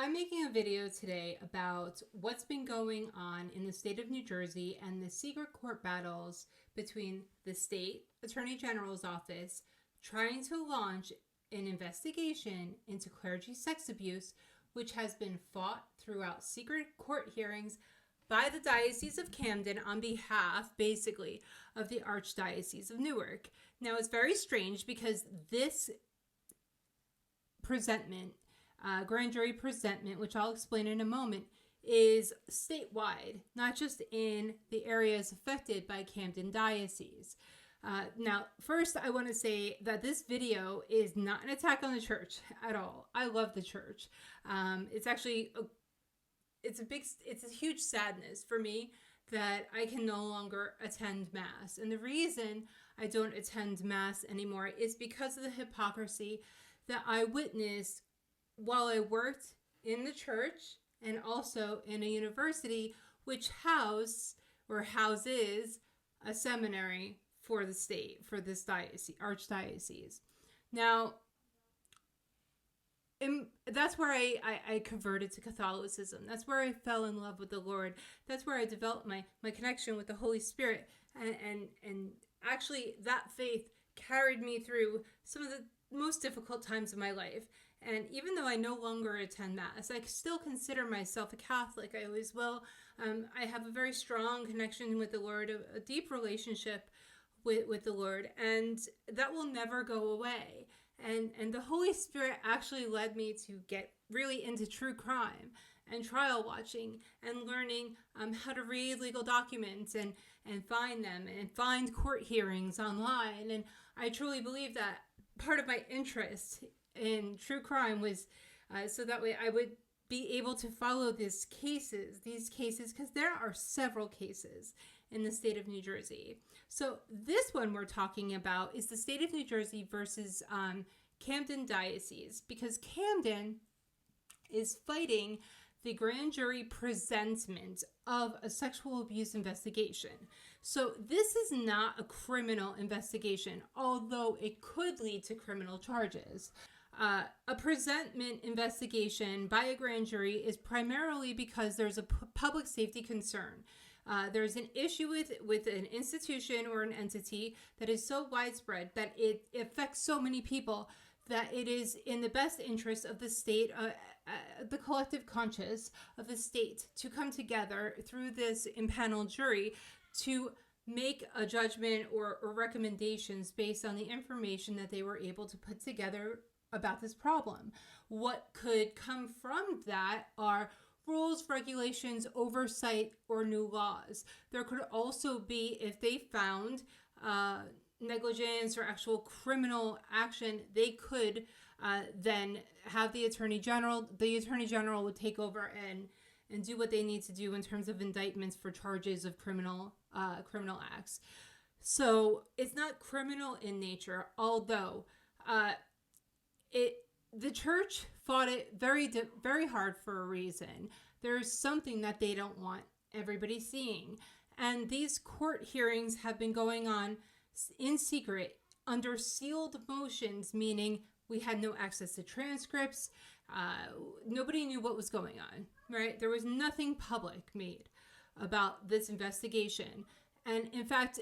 I'm making a video today about what's been going on in the state of New Jersey and the secret court battles between the state attorney general's office trying to launch an investigation into clergy sex abuse, which has been fought throughout secret court hearings by the Diocese of Camden on behalf, basically, of the Archdiocese of Newark. Now, it's very strange because this presentment, grand jury presentment, which I'll explain in a moment, is statewide, not just in the areas affected by Camden Diocese. Now, first, I want to say that this video is not an attack on the church at all. I love the church. It's actually it's a huge sadness for me that I can no longer attend Mass. And the reason I don't attend Mass anymore is because of the hypocrisy that I witnessed while I worked in the church and also in a university which houses a seminary for the state, for this diocese, archdiocese. Now, that's where I converted to Catholicism. That's where I fell in love with the Lord. That's where I developed my connection with the Holy Spirit. And actually that faith carried me through some of the most difficult times of my life. And even though I no longer attend Mass, I still consider myself a Catholic. I always will. I have a very strong connection with the Lord, a deep relationship with the Lord, and that will never go away. And the Holy Spirit actually led me to get really into true crime and trial watching and learning how to read legal documents and find them and find court hearings online. And I truly believe that part of my interest in true crime was so that way I would be able to follow these cases, because there are several cases in the state of New Jersey. So this one we're talking about is the state of New Jersey versus Camden Diocese, because Camden is fighting the grand jury presentment of a sexual abuse investigation. So this is not a criminal investigation, although it could lead to criminal charges. A presentment investigation by a grand jury is primarily because there's a public safety concern. There's an issue with an institution or an entity that is so widespread that it affects so many people that it is in the best interest of the state, the collective conscience of the state, to come together through this impaneled jury to make a judgment or recommendations based on the information that they were able to put together about this problem. What could come from that are rules, regulations, oversight, or new laws. There could also be, if they found negligence or actual criminal action, they could then have the Attorney General. The Attorney General would take over and do what they need to do in terms of indictments for charges of criminal acts. So it's not criminal in nature, although the church fought it very hard for a reason. There's something that they don't want everybody seeing. And these court hearings have been going on in secret under sealed motions, meaning we had no access to transcripts. Nobody knew what was going on, right? There was nothing public made about this investigation. And in fact,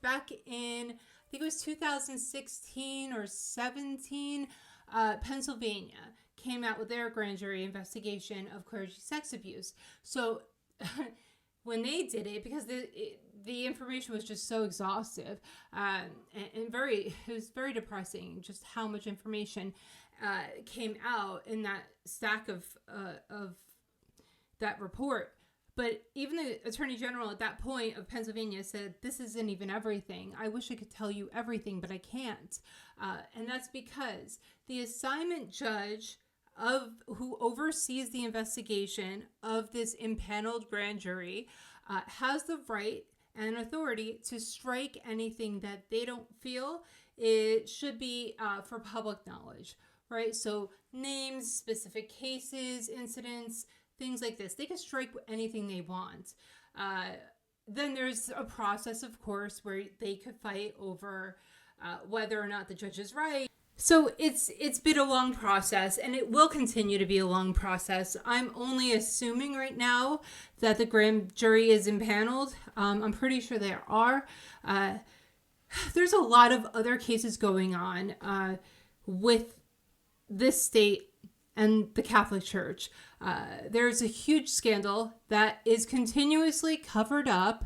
back in, I think it was 2016 or 17, Pennsylvania came out with their grand jury investigation of clergy sex abuse. So when they did it, because the information was just so exhaustive and it was very depressing just how much information came out in that stack of that report. But even the Attorney General at that point of Pennsylvania said, this isn't even everything. I wish I could tell you everything, but I can't. And that's because the assignment judge who oversees the investigation of this impaneled grand jury has the right and authority to strike anything that they don't feel it should be for public knowledge, right? So names, specific cases, incidents, things like this. They can strike anything they want. Then there's a process, of course, where they could fight over whether or not the judge is right. So it's been a long process, and it will continue to be a long process. I'm only assuming right now that the grand jury is impaneled. I'm pretty sure there are. There's a lot of other cases going on with this state and the Catholic Church. There's a huge scandal that is continuously covered up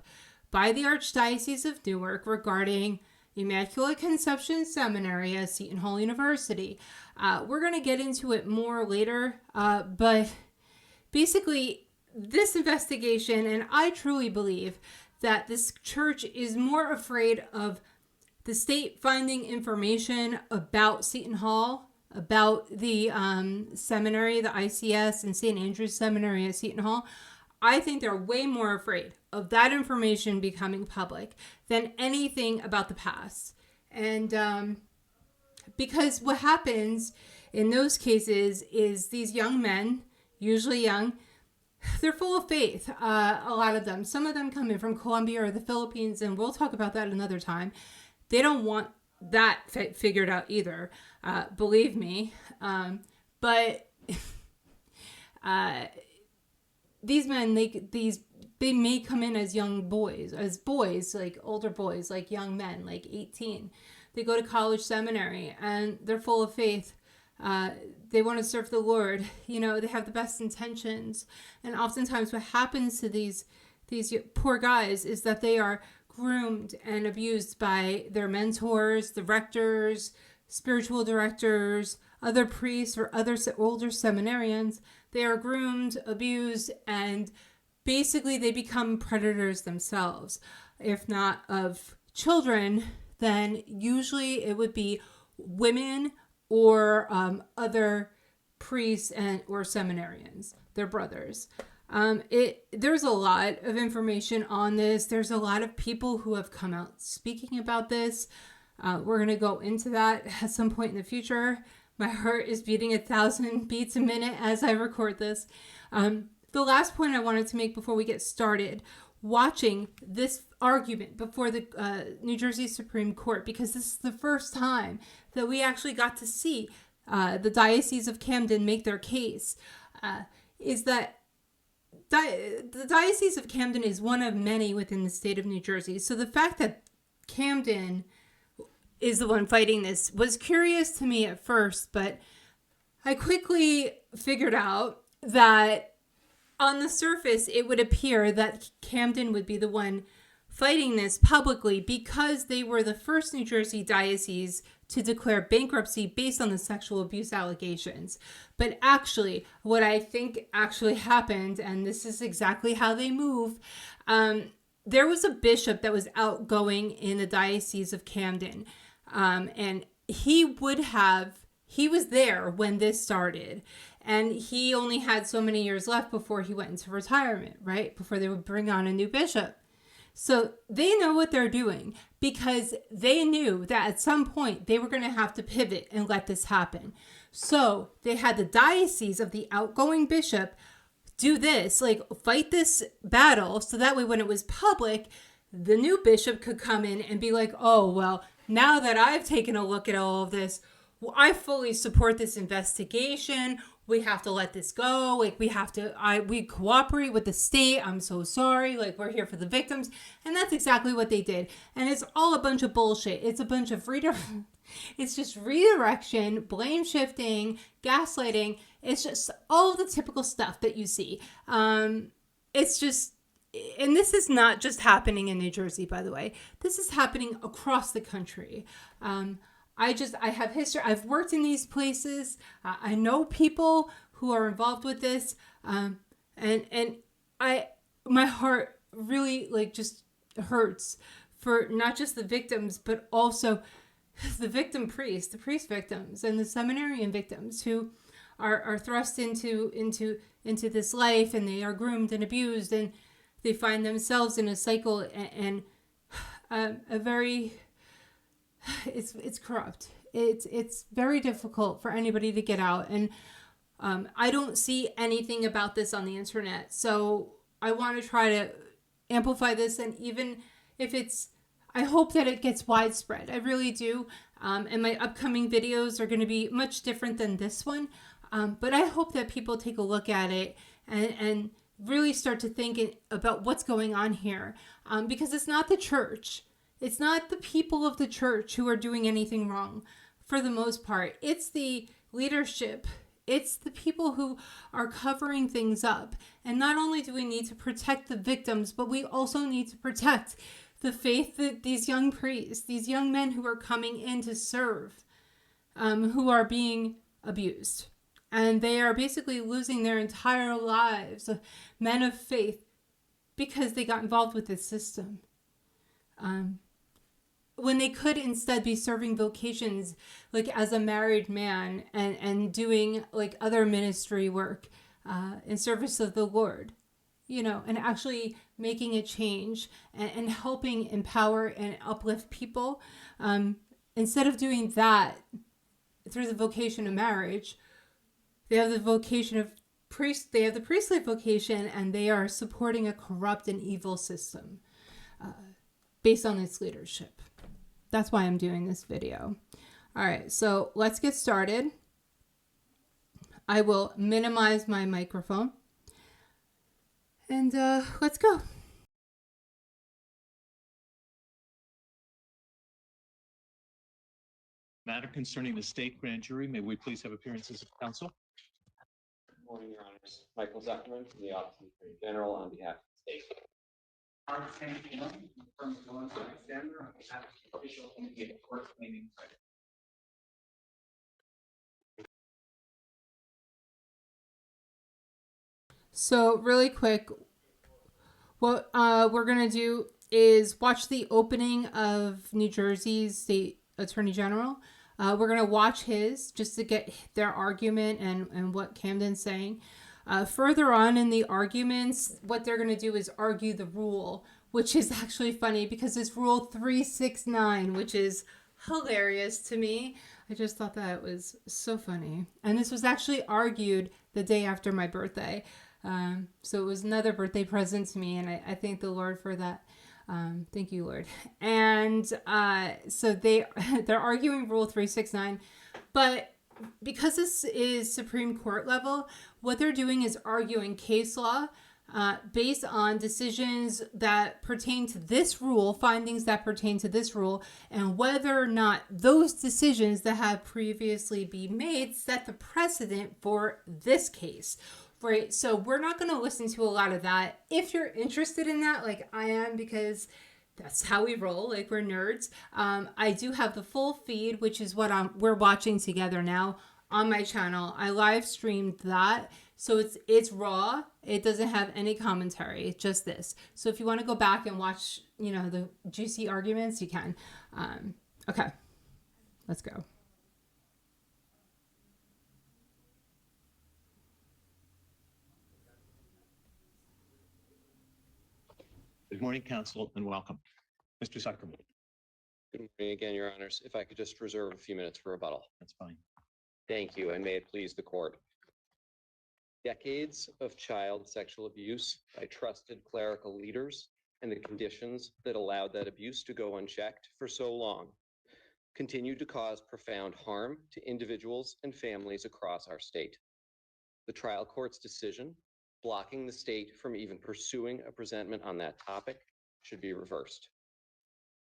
by the Archdiocese of Newark regarding Immaculate Conception Seminary at Seton Hall University. We're going to get into it more later, but basically this investigation, and I truly believe that this church is more afraid of the state finding information about Seton Hall, about the seminary, the ICS and St. Andrew's Seminary at Seton Hall. I think they're way more afraid of that information becoming public than anything about the past. And because what happens in those cases is these young men, usually young, they're full of faith, a lot of them. Some of them come in from Colombia or the Philippines, and we'll talk about that another time. They don't want that figured out either, believe me. But these men, they may come in as young boys, like older boys, like young men, like 18. They go to college seminary and they're full of faith. They want to serve the Lord. You know, they have the best intentions. And oftentimes what happens to these poor guys is that they are groomed and abused by their mentors, the rectors, spiritual directors, other priests, or other older seminarians. They are groomed, abused, and basically they become predators themselves. If not of children, then usually it would be women or other priests or seminarians, their brothers. There's a lot of information on this. There's a lot of people who have come out speaking about this. We're going to go into that at some point in the future. My heart is beating 1,000 beats a minute as I record this. The last point I wanted to make before we get started, watching this argument before the New Jersey Supreme Court, because this is the first time that we actually got to see the Diocese of Camden make their case, is that the Diocese of Camden is one of many within the state of New Jersey. So the fact that Camden is the one fighting this was curious to me at first, but I quickly figured out that on the surface, it would appear that Camden would be the one fighting this publicly because they were the first New Jersey diocese to declare bankruptcy based on the sexual abuse allegations. But actually, what I think actually happened, and this is exactly how they move, there was a bishop that was outgoing in the Diocese of Camden. And he was there when this started. And he only had so many years left before he went into retirement, right? Before they would bring on a new bishop. So they know what they're doing because they knew that at some point they were going to have to pivot and let this happen. So they had the diocese of the outgoing bishop do this, like fight this battle. So that way when it was public, the new bishop could come in and be like, oh, well, now that I've taken a look at all of this, well, I fully support this investigation. We have to let this go. Like we cooperate with the state. I'm so sorry. Like we're here for the victims. And that's exactly what they did. And it's all a bunch of bullshit. It's a bunch of it's just redirection, blame shifting, gaslighting. It's just all the typical stuff that you see. It's just, and this is not just happening in New Jersey, by the way. This is happening across the country. I have history. I've worked in these places. I know people who are involved with this. My heart really just hurts for not just the victims, but also the victim priests, the priest victims and the seminarian victims who are thrust into this life, and they are groomed and abused, and they find themselves in a cycle and a very, it's corrupt. It's very difficult for anybody to get out. And I don't see anything about this on the internet. So I want to try to amplify this. And even if I hope that it gets widespread. I really do. And my upcoming videos are going to be much different than this one. But I hope that people take a look at it and really start to think about what's going on here. Because it's not the church. It's not the people of the church who are doing anything wrong for the most part. It's the leadership. It's the people who are covering things up. And not only do we need to protect the victims, but we also need to protect the faith that these young priests, these young men who are coming in to serve, who are being abused. And they are basically losing their entire lives, men of faith, because they got involved with this system. When they could instead be serving vocations like as a married man and doing like other ministry work in service of the Lord, and actually making a change and helping empower and uplift people. Instead of doing that through the vocation of marriage, they have the vocation of priest. They have the priestly vocation, and they are supporting a corrupt and evil system based on its leadership. That's why I'm doing this video. All right, so let's get started. I will minimize my microphone. And let's go. Matter concerning the state grand jury, may we please have appearances of counsel? Good morning, Your Honors. Michael Zuckerman from the Office of the Attorney General on behalf of the state. So really quick, what we're going to do is watch the opening of New Jersey's State Attorney General. We're going to watch his just to get their argument and what Camden's saying. Further on in the arguments, what they're going to do is argue the rule, which is actually funny because it's Rule 369, which is hilarious to me. I just thought that was so funny. And this was actually argued the day after my birthday. So it was another birthday present to me, and I thank the Lord for that. Thank you, Lord. And so they're arguing Rule 369, but because this is Supreme Court level, what they're doing is arguing case law based on decisions that pertain to this rule, findings that pertain to this rule, and whether or not those decisions that have previously been made set the precedent for this case. Right, so we're not going to listen to a lot of that. If you're interested in that, like I am, because that's how we roll, like we're nerds. I do have the full feed, which is what we're watching together now on my channel. I live streamed that, so it's raw. It doesn't have any commentary. It's just this. So if you want to go back and watch, the juicy arguments, you can. Okay, let's go. Good morning, counsel, and welcome. Mr. Zuckerman. Good morning again, Your Honors. If I could just reserve a few minutes for rebuttal. That's fine. Thank you, and may it please the court. Decades of child sexual abuse by trusted clerical leaders and the conditions that allowed that abuse to go unchecked for so long continue to cause profound harm to individuals and families across our state. The trial court's decision blocking the state from even pursuing a presentment on that topic should be reversed.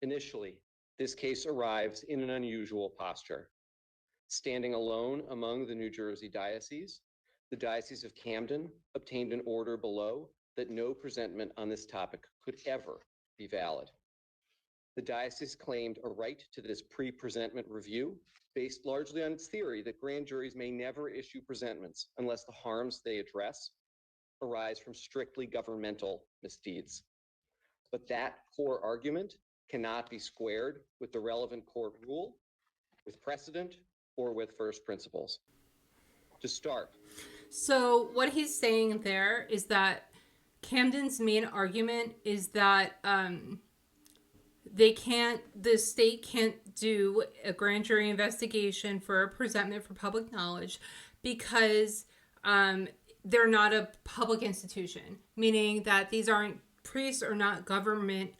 Initially, this case arrives in an unusual posture. Standing alone among the New Jersey Diocese, the Diocese of Camden obtained an order below that no presentment on this topic could ever be valid. The diocese claimed a right to this pre-presentment review based largely on its theory that grand juries may never issue presentments unless the harms they address arise from strictly governmental misdeeds. But that core argument cannot be squared with the relevant court rule, with precedent, or with first principles. To start. So what he's saying there is that Camden's main argument is that the state can't do a grand jury investigation for a presentment for public knowledge because they're not a public institution, meaning that these aren't priests or not government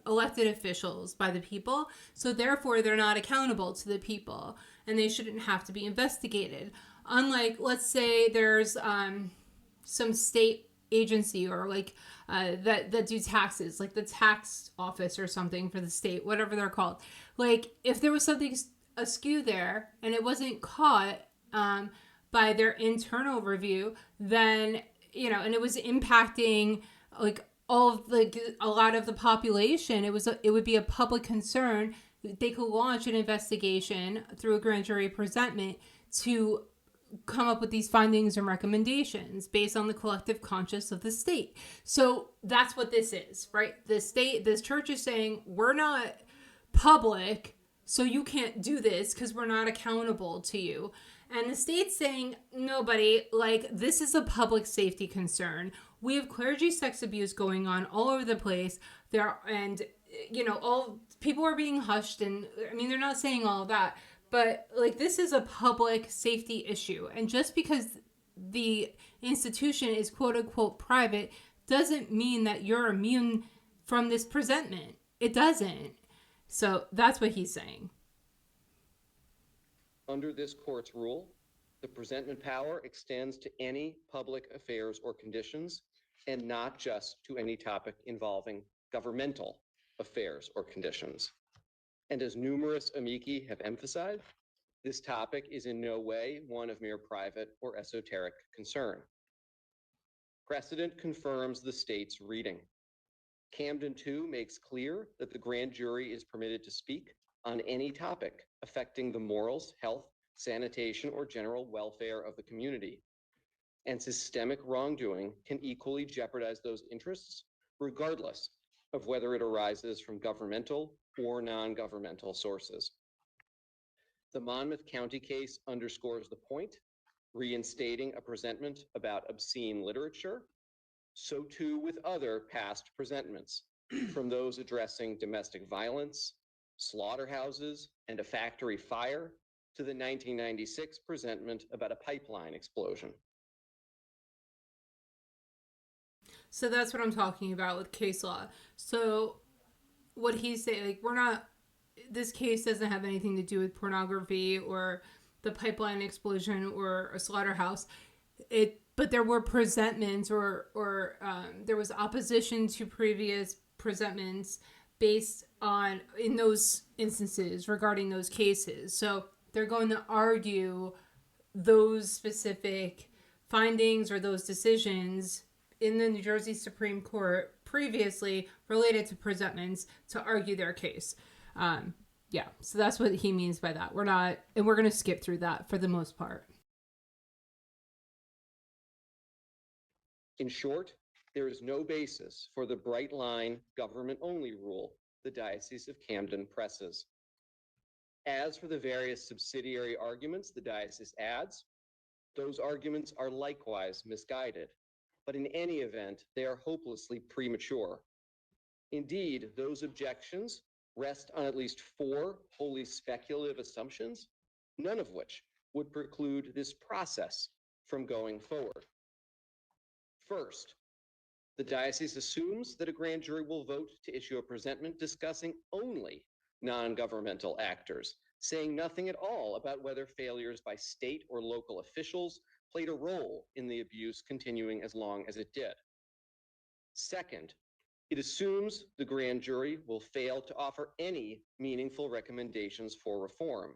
elected officials by the people. So therefore, they're not accountable to the people, and they shouldn't have to be investigated. Unlike, let's say, there's some state agency or like that do taxes, like the tax office or something for the state, whatever they're called. Like if there was something askew there and it wasn't caught by their internal review, then and it was impacting like all of a lot of the population, it would be a public concern. They could launch an investigation through a grand jury presentment to come up with these findings and recommendations based on the collective conscience of the state. So that's what this is, right? This church is saying, we're not public, so you can't do this because we're not accountable to you. And the state's saying, nobody, like, this is a public safety concern. We have clergy sex abuse going on all over the place. All people are being hushed, and I mean, they're not saying all of that, but like this is a public safety issue. And just because the institution is quote unquote private doesn't mean that you're immune from this presentment. It doesn't. So that's what he's saying. Under this court's rule, the presentment power extends to any public affairs or conditions and not just to any topic involving governmental affairs or conditions. And as numerous amici have emphasized, this topic is in no way one of mere private or esoteric concern. Precedent confirms the state's reading. Camden 2 makes clear that the grand jury is permitted to speak on any topic affecting the morals, health, sanitation, or general welfare of the community. And systemic wrongdoing can equally jeopardize those interests, regardless of whether it arises from governmental or non-governmental sources. The Monmouth County case underscores the point, reinstating a presentment about obscene literature. So too with other past presentments, from those addressing domestic violence, slaughterhouses, and a factory fire, to the 1996 presentment about a pipeline explosion. So that's what I'm talking about with case law. So what he's saying, like, this case doesn't have anything to do with pornography or the pipeline explosion or a slaughterhouse. But there were presentments or there was opposition to previous presentments based on, in those instances, regarding those cases. So they're going to argue those specific findings or those decisions in the New Jersey Supreme Court previously related to presentments to argue their case. So that's what he means by that. We're going to skip through that for the most part. In short, there is no basis for the bright line government-only rule the Diocese of Camden presses. As for the various subsidiary arguments the diocese adds, those arguments are likewise misguided, but in any event, they are hopelessly premature. Indeed, those objections rest on at least 4 wholly speculative assumptions, none of which would preclude this process from going forward. First, the diocese assumes that a grand jury will vote to issue a presentment discussing only non-governmental actors, saying nothing at all about whether failures by state or local officials played a role in the abuse continuing as long as it did. Second, it assumes the grand jury will fail to offer any meaningful recommendations for reform,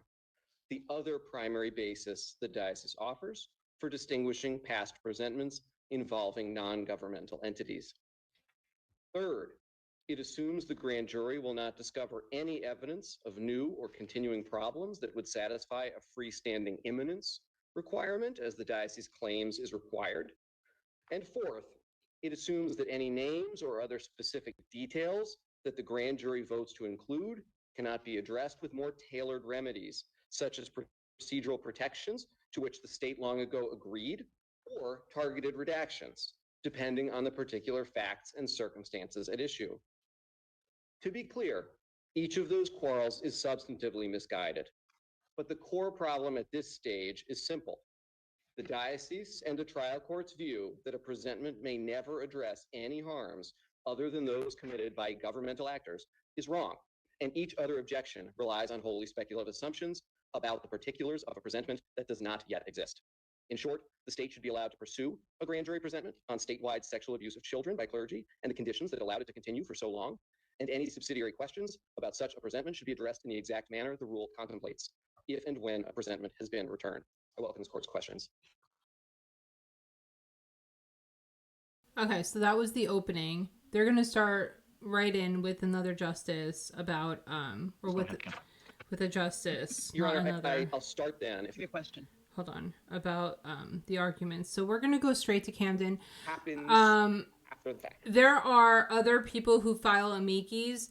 the other primary basis the diocese offers for distinguishing past presentments involving non-governmental entities. Third, it assumes the grand jury will not discover any evidence of new or continuing problems that would satisfy a freestanding imminence requirement, as the diocese claims is required. And fourth, it assumes that any names or other specific details that the grand jury votes to include cannot be addressed with more tailored remedies, such as procedural protections to which the state long ago agreed, or targeted redactions, depending on the particular facts and circumstances at issue. To be clear, each of those quarrels is substantively misguided, but the core problem at this stage is simple. The diocese and the trial court's view that a presentment may never address any harms other than those committed by governmental actors is wrong, and each other objection relies on wholly speculative assumptions about the particulars of a presentment that does not yet exist. In short, the state should be allowed to pursue a grand jury presentment on statewide sexual abuse of children by clergy and the conditions that allowed it to continue for so long, and any subsidiary questions about such a presentment should be addressed in the exact manner the rule contemplates, if and when a presentment has been returned. I welcome this court's questions. Okay, so that was the opening. They're gonna start right in with another justice about or with a justice. Your not Honor, another. I'll start then. If Your question. Hold on, about the arguments. So we're gonna go straight to Camden. happens after the fact. There are other people who file amicis.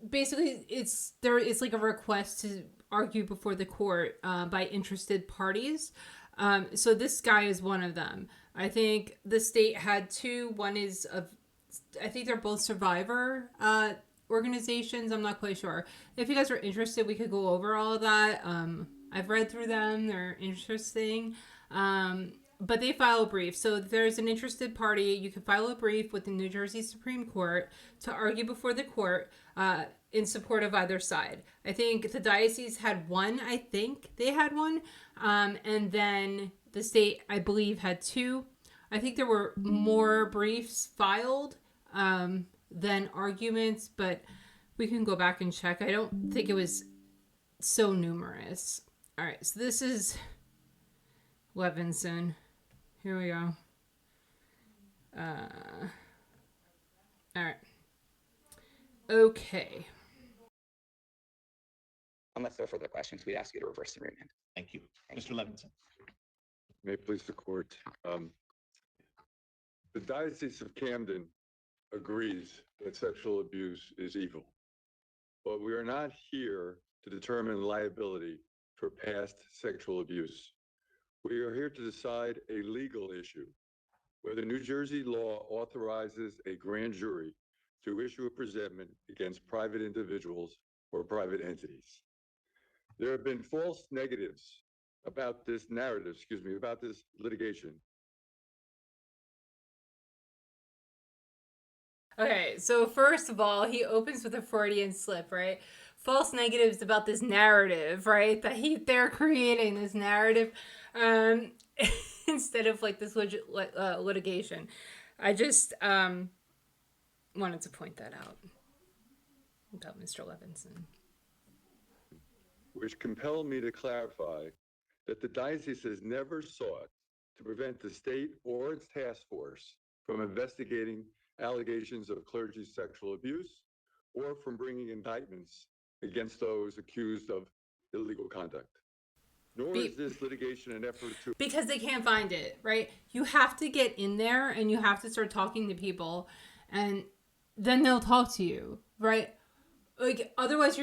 Basically, it's like a request to argue before the court by interested parties. So this guy is one of them. I think the state had two. One is I think they're both survivor organizations. I'm not quite sure. If you guys are interested, we could go over all of that. I've read through them. They're interesting. But they file a brief. So if there's an interested party, you can file a brief with the New Jersey Supreme Court to argue before the court in support of either side. I think the diocese had one. I think they had one. And then the state, I believe, had two. I think there were more briefs filed than arguments, but we can go back and check. I don't think it was so numerous. All right, so this is Levinson. Here we go. All right. Okay. Unless there are further questions, we'd ask you to reverse the remand. Thank you. Mr. Levinson. May it please the court. The Diocese of Camden agrees that sexual abuse is evil, but we are not here to determine liability for past sexual abuse. We are here to decide a legal issue, whether New Jersey law authorizes a grand jury to issue a presentment against private individuals or private entities. There have been false negatives about this about this litigation. Okay, so first of all, he opens with a Freudian slip, right? False negatives about this narrative, right? That they're creating this narrative instead of like this litigation. I just wanted to point that out about Mr. Levinson. Which compelled me to clarify that the diocese has never sought to prevent the state or its task force from investigating allegations of clergy sexual abuse or from bringing indictments against those accused of illegal conduct. Nor is this litigation an effort to... Because they can't find it, right? You have to get in there and you have to start talking to people and then they'll talk to you, right? Like, otherwise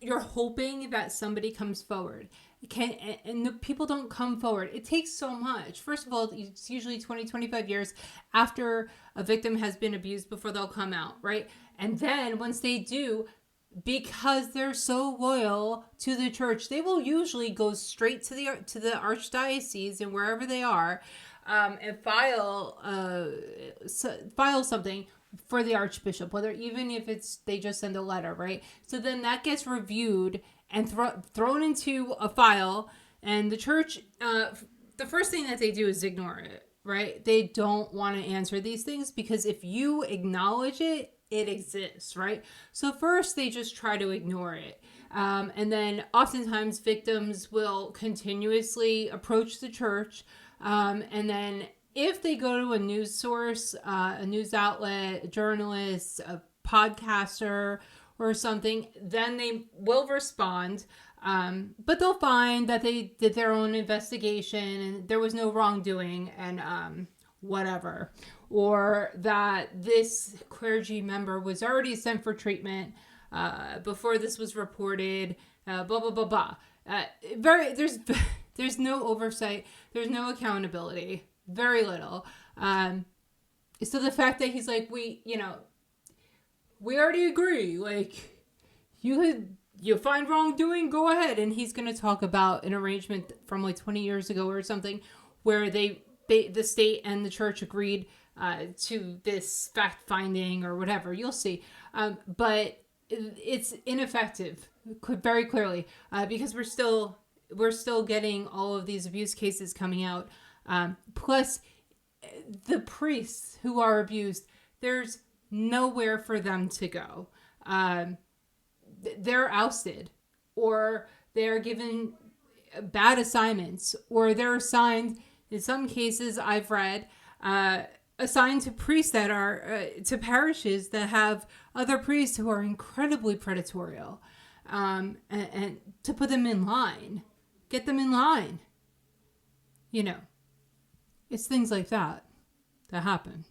you're hoping that somebody comes forward. And the people don't come forward. It takes so much. First of all, it's usually 20, 25 years after a victim has been abused before they'll come out, right? And then once they do, because they're so loyal to the church, they will usually go straight to the archdiocese and wherever they are, and file something for the archbishop, whether even if they just send a letter, right? So then that gets reviewed and thrown into a file, and the church, the first thing that they do is ignore it, right? They don't want to answer these things because if you acknowledge it, it exists, right? So first they just try to ignore it. And then oftentimes victims will continuously approach the church. And then if they go to a news source, a news outlet, a journalist, a podcaster, or something, then they will respond. But they'll find that they did their own investigation and there was no wrongdoing and whatever. Or that this clergy member was already sent for treatment before this was reported, blah, blah, blah, blah. There's no oversight. There's no accountability. Very little. So the fact that he's like, we already agree. Like, you find wrongdoing, go ahead. And he's going to talk about an arrangement from like 20 years ago or something where the state and the church agreed to this fact finding or whatever. You'll see. But it's ineffective very clearly because we're still getting all of these abuse cases coming out. Plus, the priests who are abused, there's nowhere for them to go. They're ousted, or they're given bad assignments, or they're assigned, in some cases I've read, assigned to priests that are, to parishes that have other priests who are incredibly predatorial, and to put them in line, get them in line. You know, it's things like that happen.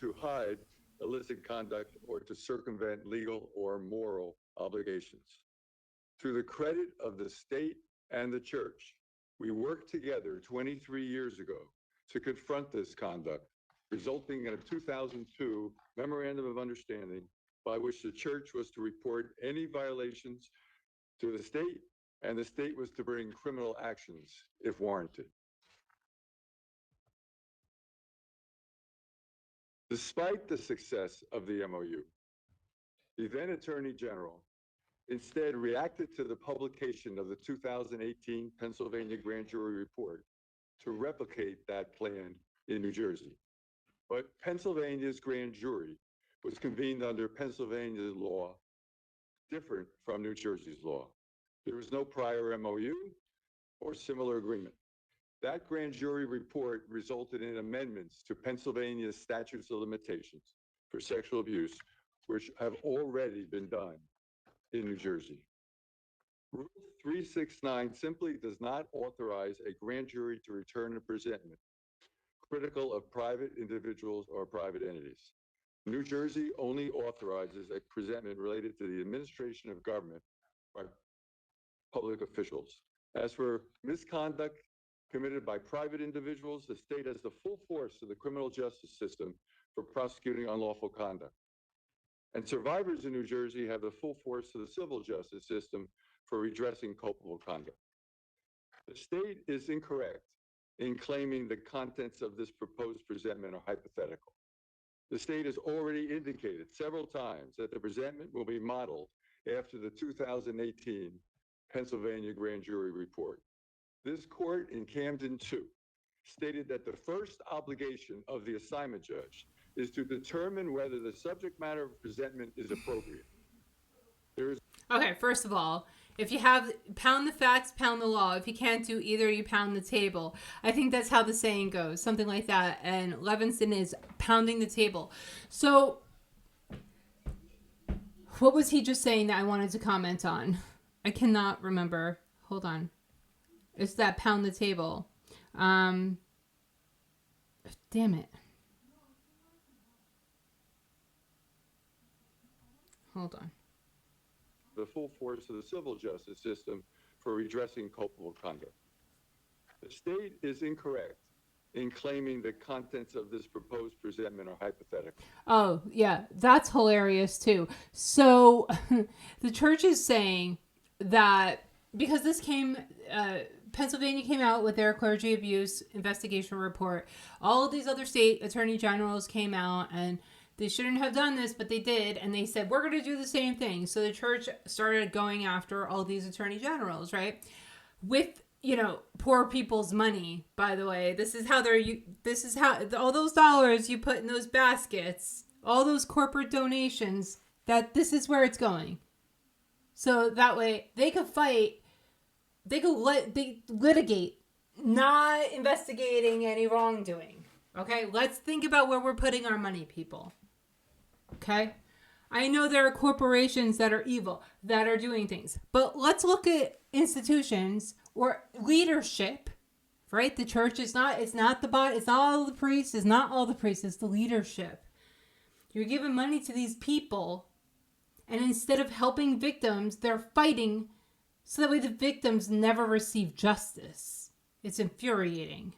To hide illicit conduct or to circumvent legal or moral obligations. To the credit of the state and the church, we worked together 23 years ago to confront this conduct, resulting in a 2002 Memorandum of Understanding by which the church was to report any violations to the state, and the state was to bring criminal actions if warranted. Despite the success of the MOU, the then Attorney General instead reacted to the publication of the 2018 Pennsylvania Grand Jury Report to replicate that plan in New Jersey. But Pennsylvania's grand jury was convened under Pennsylvania law, different from New Jersey's law. There was no prior MOU or similar agreement. That grand jury report resulted in amendments to Pennsylvania's statutes of limitations for sexual abuse, which have already been done in New Jersey. Rule 369 simply does not authorize a grand jury to return a presentment critical of private individuals or private entities. New Jersey only authorizes a presentment related to the administration of government by public officials. As for misconduct committed by private individuals, the state has the full force of the criminal justice system for prosecuting unlawful conduct. And survivors in New Jersey have the full force of the civil justice system for redressing culpable conduct. The state is incorrect in claiming the contents of this proposed presentment are hypothetical. The state has already indicated several times that the presentment will be modeled after the 2018 Pennsylvania Grand Jury Report. This court in Camden 2 stated that the first obligation of the assignment judge is to determine whether the subject matter of presentment is appropriate. Okay, first of all, if you have pound the facts, pound the law. If you can't do either, you pound the table. I think that's how the saying goes, something like that. And Levinson is pounding the table. So what was he just saying that I wanted to comment on? I cannot remember. Hold on. It's that pound the table. Damn it. Hold on. The full force of the civil justice system for redressing culpable conduct. The state is incorrect in claiming the contents of this proposed presentment are hypothetical. Oh, yeah, that's hilarious too. So the church is saying that because this came, Pennsylvania came out with their clergy abuse investigation report. All of these other state attorney generals came out and they shouldn't have done this, but they did. And they said, we're going to do the same thing. So the church started going after all these attorney generals, right? With, you know, poor people's money, by the way. This is how all those dollars you put in those baskets, all those corporate donations, that this is where it's going. So that way they could fight, they litigate, not investigating any wrongdoing. Okay, let's think about where we're putting our money, people. Okay, I know there are corporations that are evil, that are doing things, but let's look at institutions or leadership, right? The church is not, it's not the body, it's not all the priests, it's not all the priests, it's the leadership. You're giving money to these people, and instead of helping victims, they're fighting so that way the victims never receive justice. It's infuriating.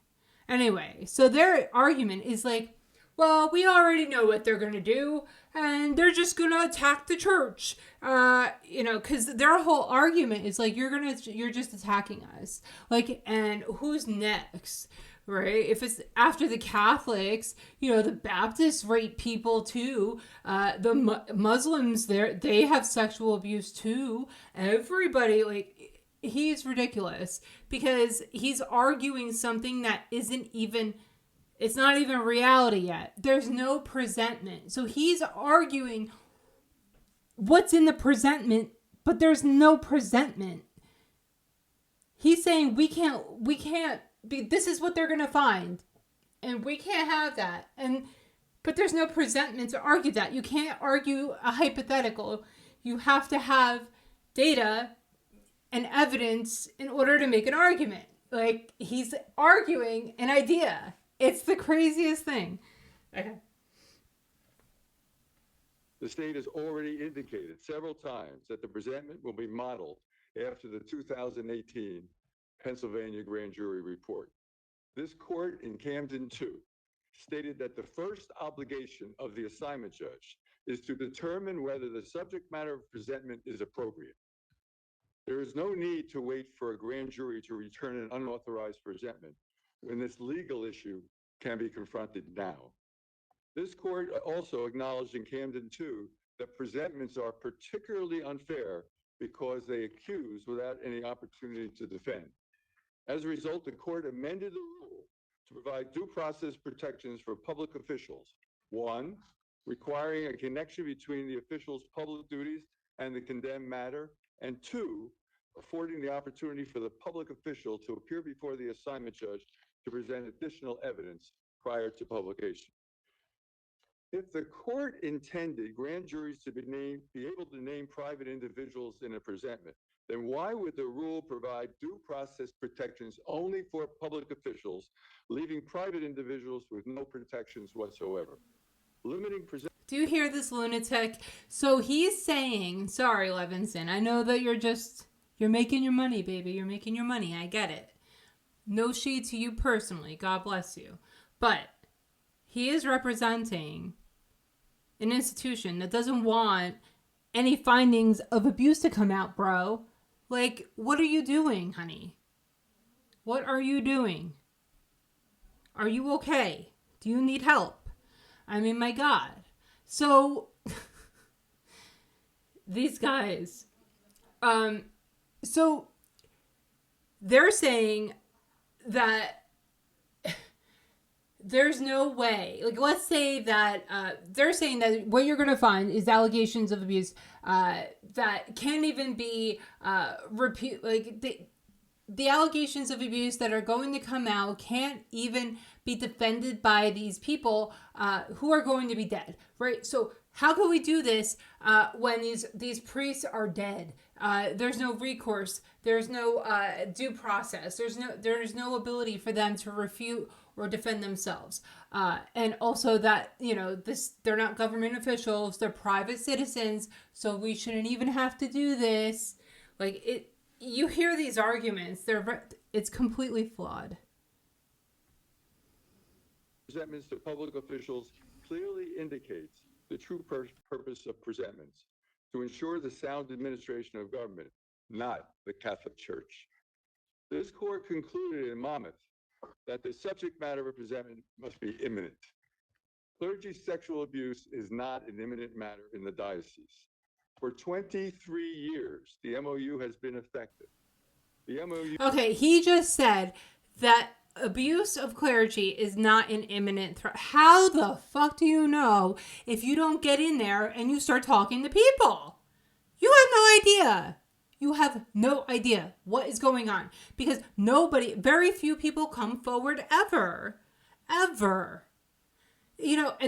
Anyway, so their argument is like, well, we already know what they're going to do, and they're just going to attack the church. Because their whole argument is like, you're just attacking us. Like, and who's next? right? If it's after the Catholics, the Baptists rape people too. The Muslims, they have sexual abuse too. Everybody, like, he's ridiculous because he's arguing something that isn't even, it's not even reality yet. There's no presentment. So he's arguing what's in the presentment, but there's no presentment. He's saying we can't be, this is what they're going to find. And we can't have that. But there's no presentment to argue that. You can't argue a hypothetical. You have to have data and evidence in order to make an argument. Like, he's arguing an idea. It's the craziest thing. Okay. The state has already indicated several times that the presentment will be modeled after the 2018 Pennsylvania grand jury report. This court in Camden 2 stated that the first obligation of the assignment judge is to determine whether the subject matter of presentment is appropriate. There is no need to wait for a grand jury to return an unauthorized presentment when this legal issue can be confronted now. This court also acknowledged in Camden 2 that presentments are particularly unfair because they accuse without any opportunity to defend. As a result, the court amended the rule to provide due process protections for public officials. One, requiring a connection between the official's public duties and the condemned matter, and two, affording the opportunity for the public official to appear before the assignment judge to present additional evidence prior to publication. If the court intended grand juries to be able to name private individuals in a presentment, then why would the rule provide due process protections only for public officials, leaving private individuals with no protections whatsoever? Limiting presentment. Do you hear this lunatic? So he's saying, sorry, Levinson, I know that you're making your money, baby. You're making your money. I get it. No shade to you personally. God bless you. But he is representing an institution that doesn't want any findings of abuse to come out, bro. Like, what are you doing, honey? What are you doing? Are you okay? Do you need help? I mean, my God. So, these guys, so they're saying that there's no way, like, let's say that they're saying that what you're going to find is allegations of abuse that can't even be the allegations of abuse that are going to come out can't even be defended by these people who are going to be dead, right? So how can we do this when these priests are dead? There's no recourse. There's no due process. There's no ability for them to refute or defend themselves. And also that, they're not government officials, they're private citizens, so we shouldn't even have to do this. Like, you hear these arguments, it's completely flawed. Presentments to public officials clearly indicates the true purpose of presentments, to ensure the sound administration of government, not the Catholic Church. This court concluded in Monmouth that the subject matter of presentment must be imminent. Clergy sexual abuse is not an imminent matter in the diocese. For 23 years, the MOU has been effective. The MOU... Okay, he just said that abuse of clergy is not an imminent threat. How the fuck do you know if you don't get in there and you start talking to people? You have no idea. You have no idea what is going on because very few people come forward ever. And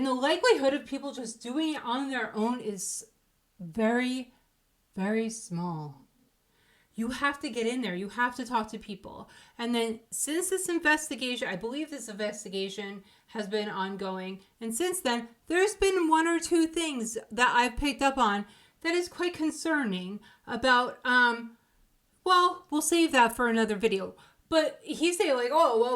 the likelihood of people just doing it on their own is very, very small. You have to get in there. You have to talk to people. And then since this investigation, I believe this investigation has been ongoing. And since then, there's been one or two things that I've picked up on that is quite concerning about, we'll save that for another video. But he's saying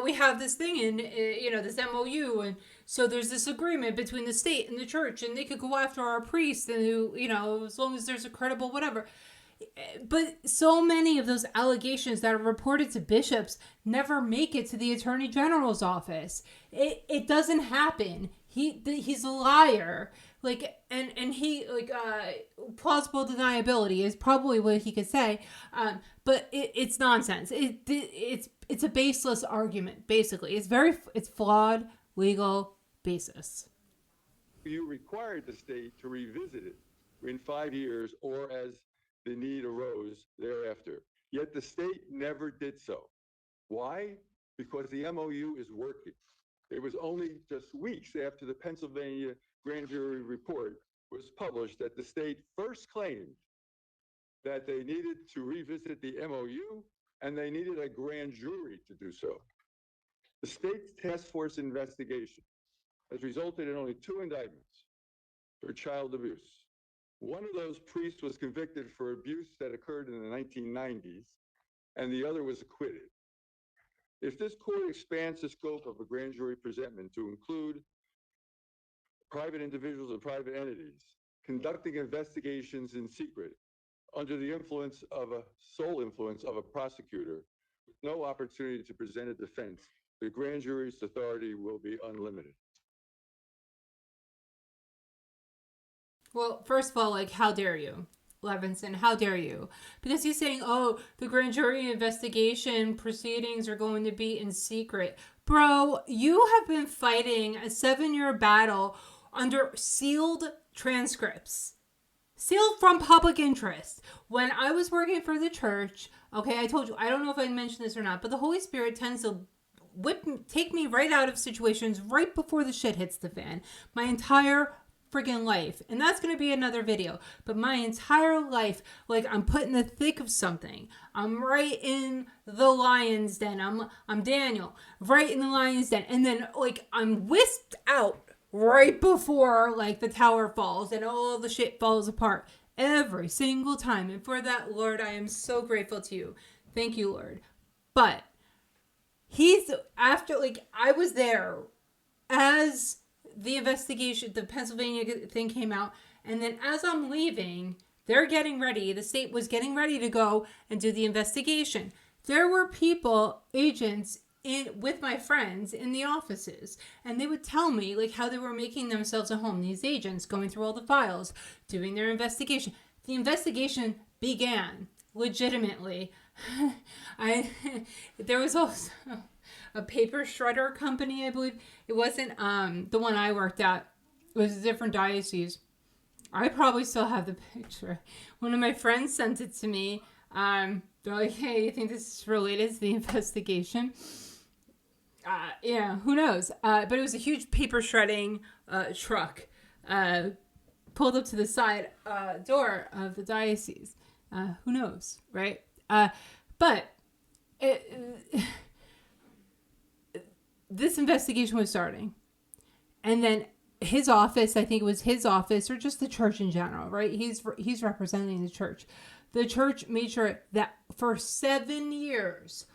we have this thing in, this MOU. And so there's this agreement between the state and the church and they could go after our priests and who, as long as there's a credible whatever. But so many of those allegations that are reported to bishops never make it to the Attorney General's office. It doesn't happen. He's a liar. Like, and he, like, plausible deniability is probably what he could say. But it's nonsense. It's a baseless argument, basically. It's flawed legal basis. You required the state to revisit it in 5 years or as the need arose thereafter. Yet the state never did so. Why? Because the MOU is working. It was only just weeks after the Pennsylvania grand jury report was published that the state first claimed that they needed to revisit the MOU and they needed a grand jury to do so. The state's task force investigation has resulted in only 2 indictments for child abuse. One of those priests was convicted for abuse that occurred in the 1990s, and the other was acquitted. If this court expands the scope of a grand jury presentment to include private individuals and private entities conducting investigations in secret under the sole influence of a prosecutor with no opportunity to present a defense, the grand jury's authority will be unlimited. Well, first of all, like, how dare you, Levinson? How dare you? Because he's saying, oh, the grand jury investigation proceedings are going to be in secret. Bro, you have been fighting a 7-year battle under sealed transcripts. Sealed from public interest. When I was working for the church, okay, I told you, I don't know if I mentioned this or not, but the Holy Spirit tends to take me right out of situations right before the shit hits the fan. My entire friggin' life. And that's going to be another video. But my entire life, like, I'm put in the thick of something. I'm right in the lion's den. I'm Daniel, right in the lion's den. And then, like, I'm whisked out right before, like, the tower falls and all the shit falls apart every single time. And for that, Lord, I am so grateful to you. Thank you, Lord. But after, like, I was there as the investigation, the Pennsylvania thing came out. And then as I'm leaving, they're getting ready. The state was getting ready to go and do the investigation. There were people, agents, with my friends in the offices, and they would tell me, like, how they were making themselves at home. These agents going through all the files, doing their investigation. The investigation began legitimately. There was also a paper shredder company, I believe. It wasn't the one I worked at. It was a different diocese. I probably still have the picture. One of my friends sent it to me. They're like, hey, you think this is related to the investigation? Yeah, who knows? But it was a huge paper shredding truck pulled up to the side door of the diocese. Who knows, right? But this investigation was starting. And then his office, I think it was his office, or just the church in general, right? He's representing the church. The church made sure that for 7 years,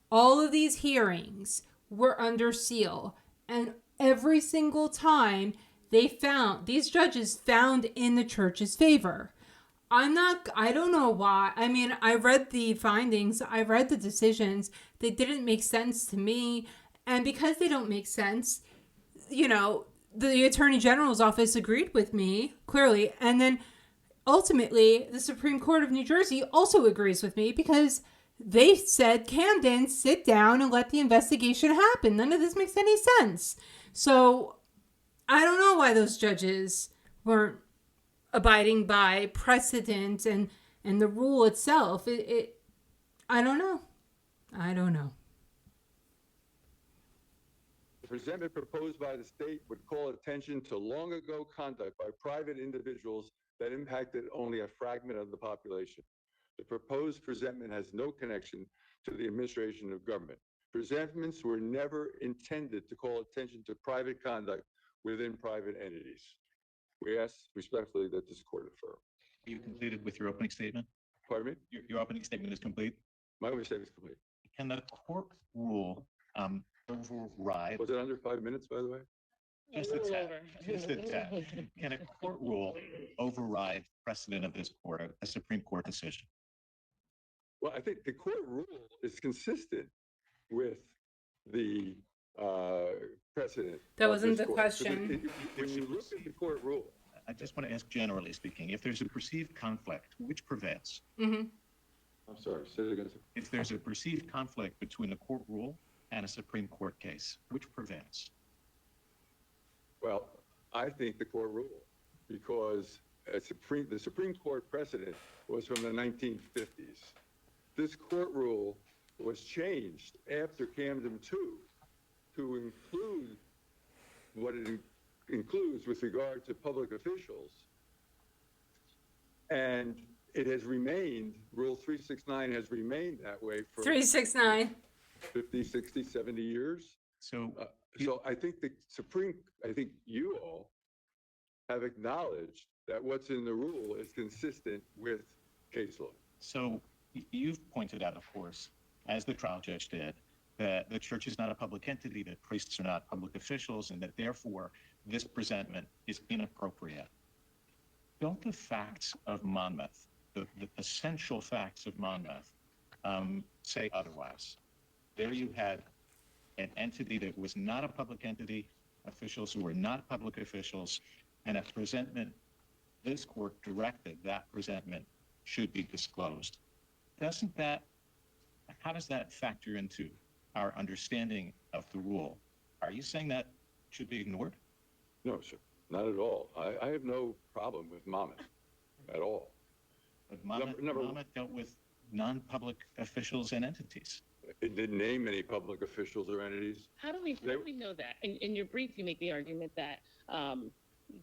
all of these hearings were under seal. And every single time these judges found in the church's favor. I don't know why. I mean, I read the findings. I read the decisions. They didn't make sense to me. And because they don't make sense, you know, the Attorney General's office agreed with me, clearly. And then ultimately, the Supreme Court of New Jersey also agrees with me because they said, Camden, sit down and let the investigation happen. None of this makes any sense. So I don't know why those judges weren't abiding by precedent and the rule itself. I don't know. The presentment proposed by the state would call attention to long ago conduct by private individuals that impacted only a fragment of the population. The proposed presentment has no connection to the administration of government. Presentments were never intended to call attention to private conduct within private entities. We ask respectfully that this court affirm. Are you completed with your opening statement? Pardon me? Your opening statement is complete. My opening statement is complete. Can the court rule override? Was it under 5 minutes, by the way? Just a tad. Just a tad. Can a court rule override precedent of this court, a Supreme Court decision? Well, I think the court rule is consistent with the precedent That of wasn't this the court. 'Cause question. when you look at the court rule, I just want to ask, generally speaking, if there's a perceived conflict, which prevails? Mm-hmm. I'm sorry, say it again. If there's a perceived conflict between a court rule and a Supreme Court case, which prevails? Well, I think the court rule, because the Supreme Court precedent was from the 1950s. This court rule was changed after Camden 2 to include what it includes with regard to public officials. And it has remained, Rule 369 has remained that way for 369. 50, 60, 70 years. So So I think I think you all have acknowledged that what's in the rule is consistent with case law. So you've pointed out, of course, as the trial judge did, that the church is not a public entity, that priests are not public officials, and that therefore this presentment is inappropriate. Don't the facts of Monmouth, the essential facts of Monmouth, say otherwise? There you had an entity that was not a public entity, officials who were not public officials, and a presentment. This court directed that presentment should be disclosed. How does that factor into our understanding of the rule? Are you saying that should be ignored? No, sir, not at all. I have no problem with Monmouth at all. But Monmouth dealt with non-public officials and entities. It didn't name any public officials or entities. How do we know that? In your brief, you make the argument that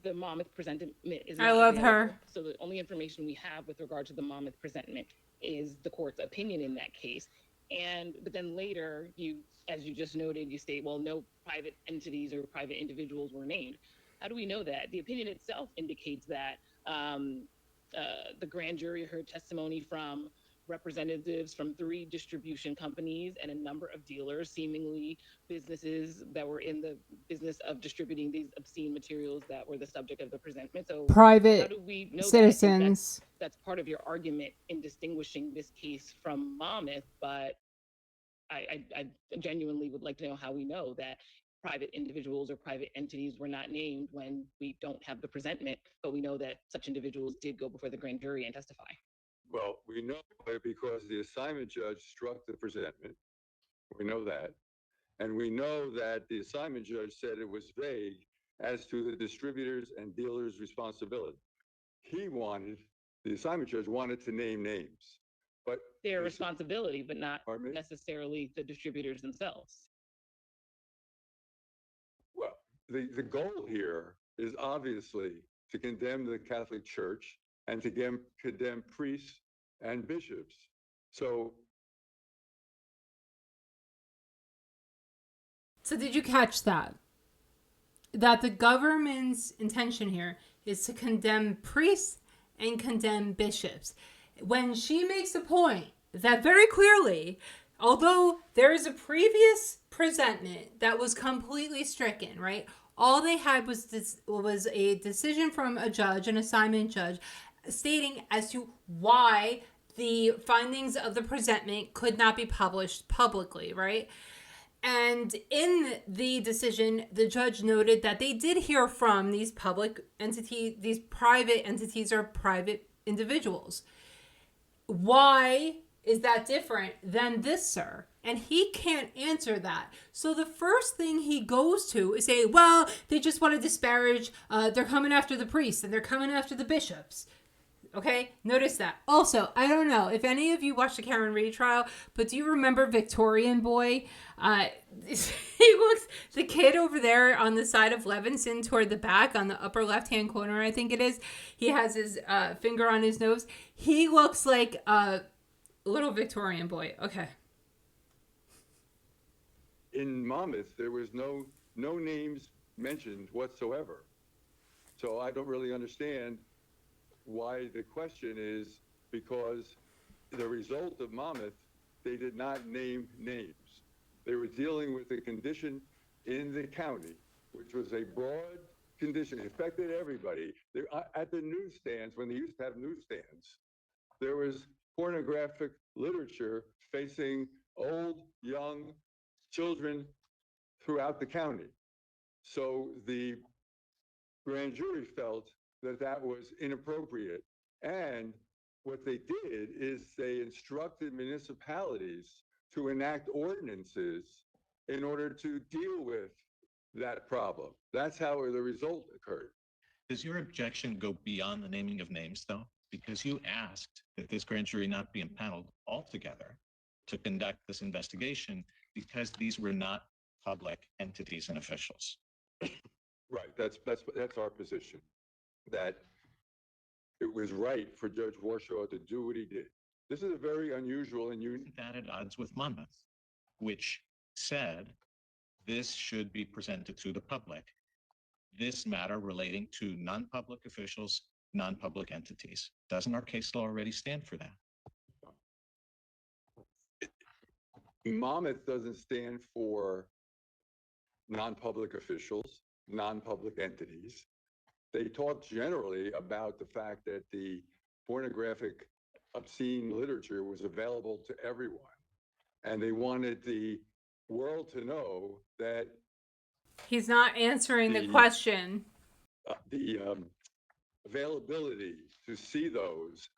the Monmouth presentment is not I love available. her. So the only information we have with regard to the Monmouth presentment is the court's opinion in that case. But then later, as you just noted, you state, well, no private entities or private individuals were named. How do we know that? The opinion itself indicates that the grand jury heard testimony from representatives from 3 distribution companies and a number of dealers, seemingly businesses that were in the business of distributing these obscene materials that were the subject of the presentment. So Private how do we know citizens. that's part of your argument in distinguishing this case from Monmouth, but I genuinely would like to know how we know that private individuals or private entities were not named when we don't have the presentment, but we know that such individuals did go before the grand jury and testify. Well, we know it because the assignment judge struck the presentment. We know that. And we know that the assignment judge said it was vague as to the distributors and dealers' responsibility. The assignment judge wanted to name names. But Their responsibility, but not Pardon me? necessarily the distributors themselves. Well, the goal here is obviously to condemn the Catholic Church and to condemn priests and bishops. So did you catch that? That the government's intention here is to condemn priests and condemn bishops. When she makes a point that very clearly, although there is a previous presentment that was completely stricken, right? All they had was a decision from a judge, an assignment judge, stating as to why the findings of the presentment could not be published publicly, right? And in the decision, the judge noted that they did hear from these public entities, these private entities or private individuals. Why is that different than this, sir? And he can't answer that. So the first thing he goes to is say, well, they just want to disparage, they're coming after the priests and they're coming after the bishops. Okay, notice that. Also, I don't know if any of you watched the Karen Reed trial, but do you remember Victorian Boy? He looks, the kid over there on the side of Levinson toward the back on the upper left-hand corner, I think it is. He has his finger on his nose. He looks like a little Victorian boy. Okay. in Monmouth, there was no names mentioned whatsoever. So I don't really understand why the question is, because the result of Monmouth, they did not name names. They were dealing with a condition in the county, which was a broad condition. It affected everybody. At the newsstands, when they used to have newsstands, there was pornographic literature facing old, young, children throughout the county. So the grand jury felt that that was inappropriate. And what they did is they instructed municipalities to enact ordinances in order to deal with that problem. That's how the result occurred. Does your objection go beyond the naming of names, though? Because you asked that this grand jury not be impaneled altogether to conduct this investigation because these were not public entities and officials. Right. That's our position. That it was right for Judge Warshaw to do what he did. This is a very unusual and unique. That at odds with Monmouth, which said this should be presented to the public. This matter relating to non-public officials, non-public entities. Doesn't our case law already stand for that? Monmouth doesn't stand for non-public officials, non-public entities. They talk generally about the fact that the pornographic, obscene literature was available to everyone. And they wanted the world to know that He's not answering the question. the availability to see those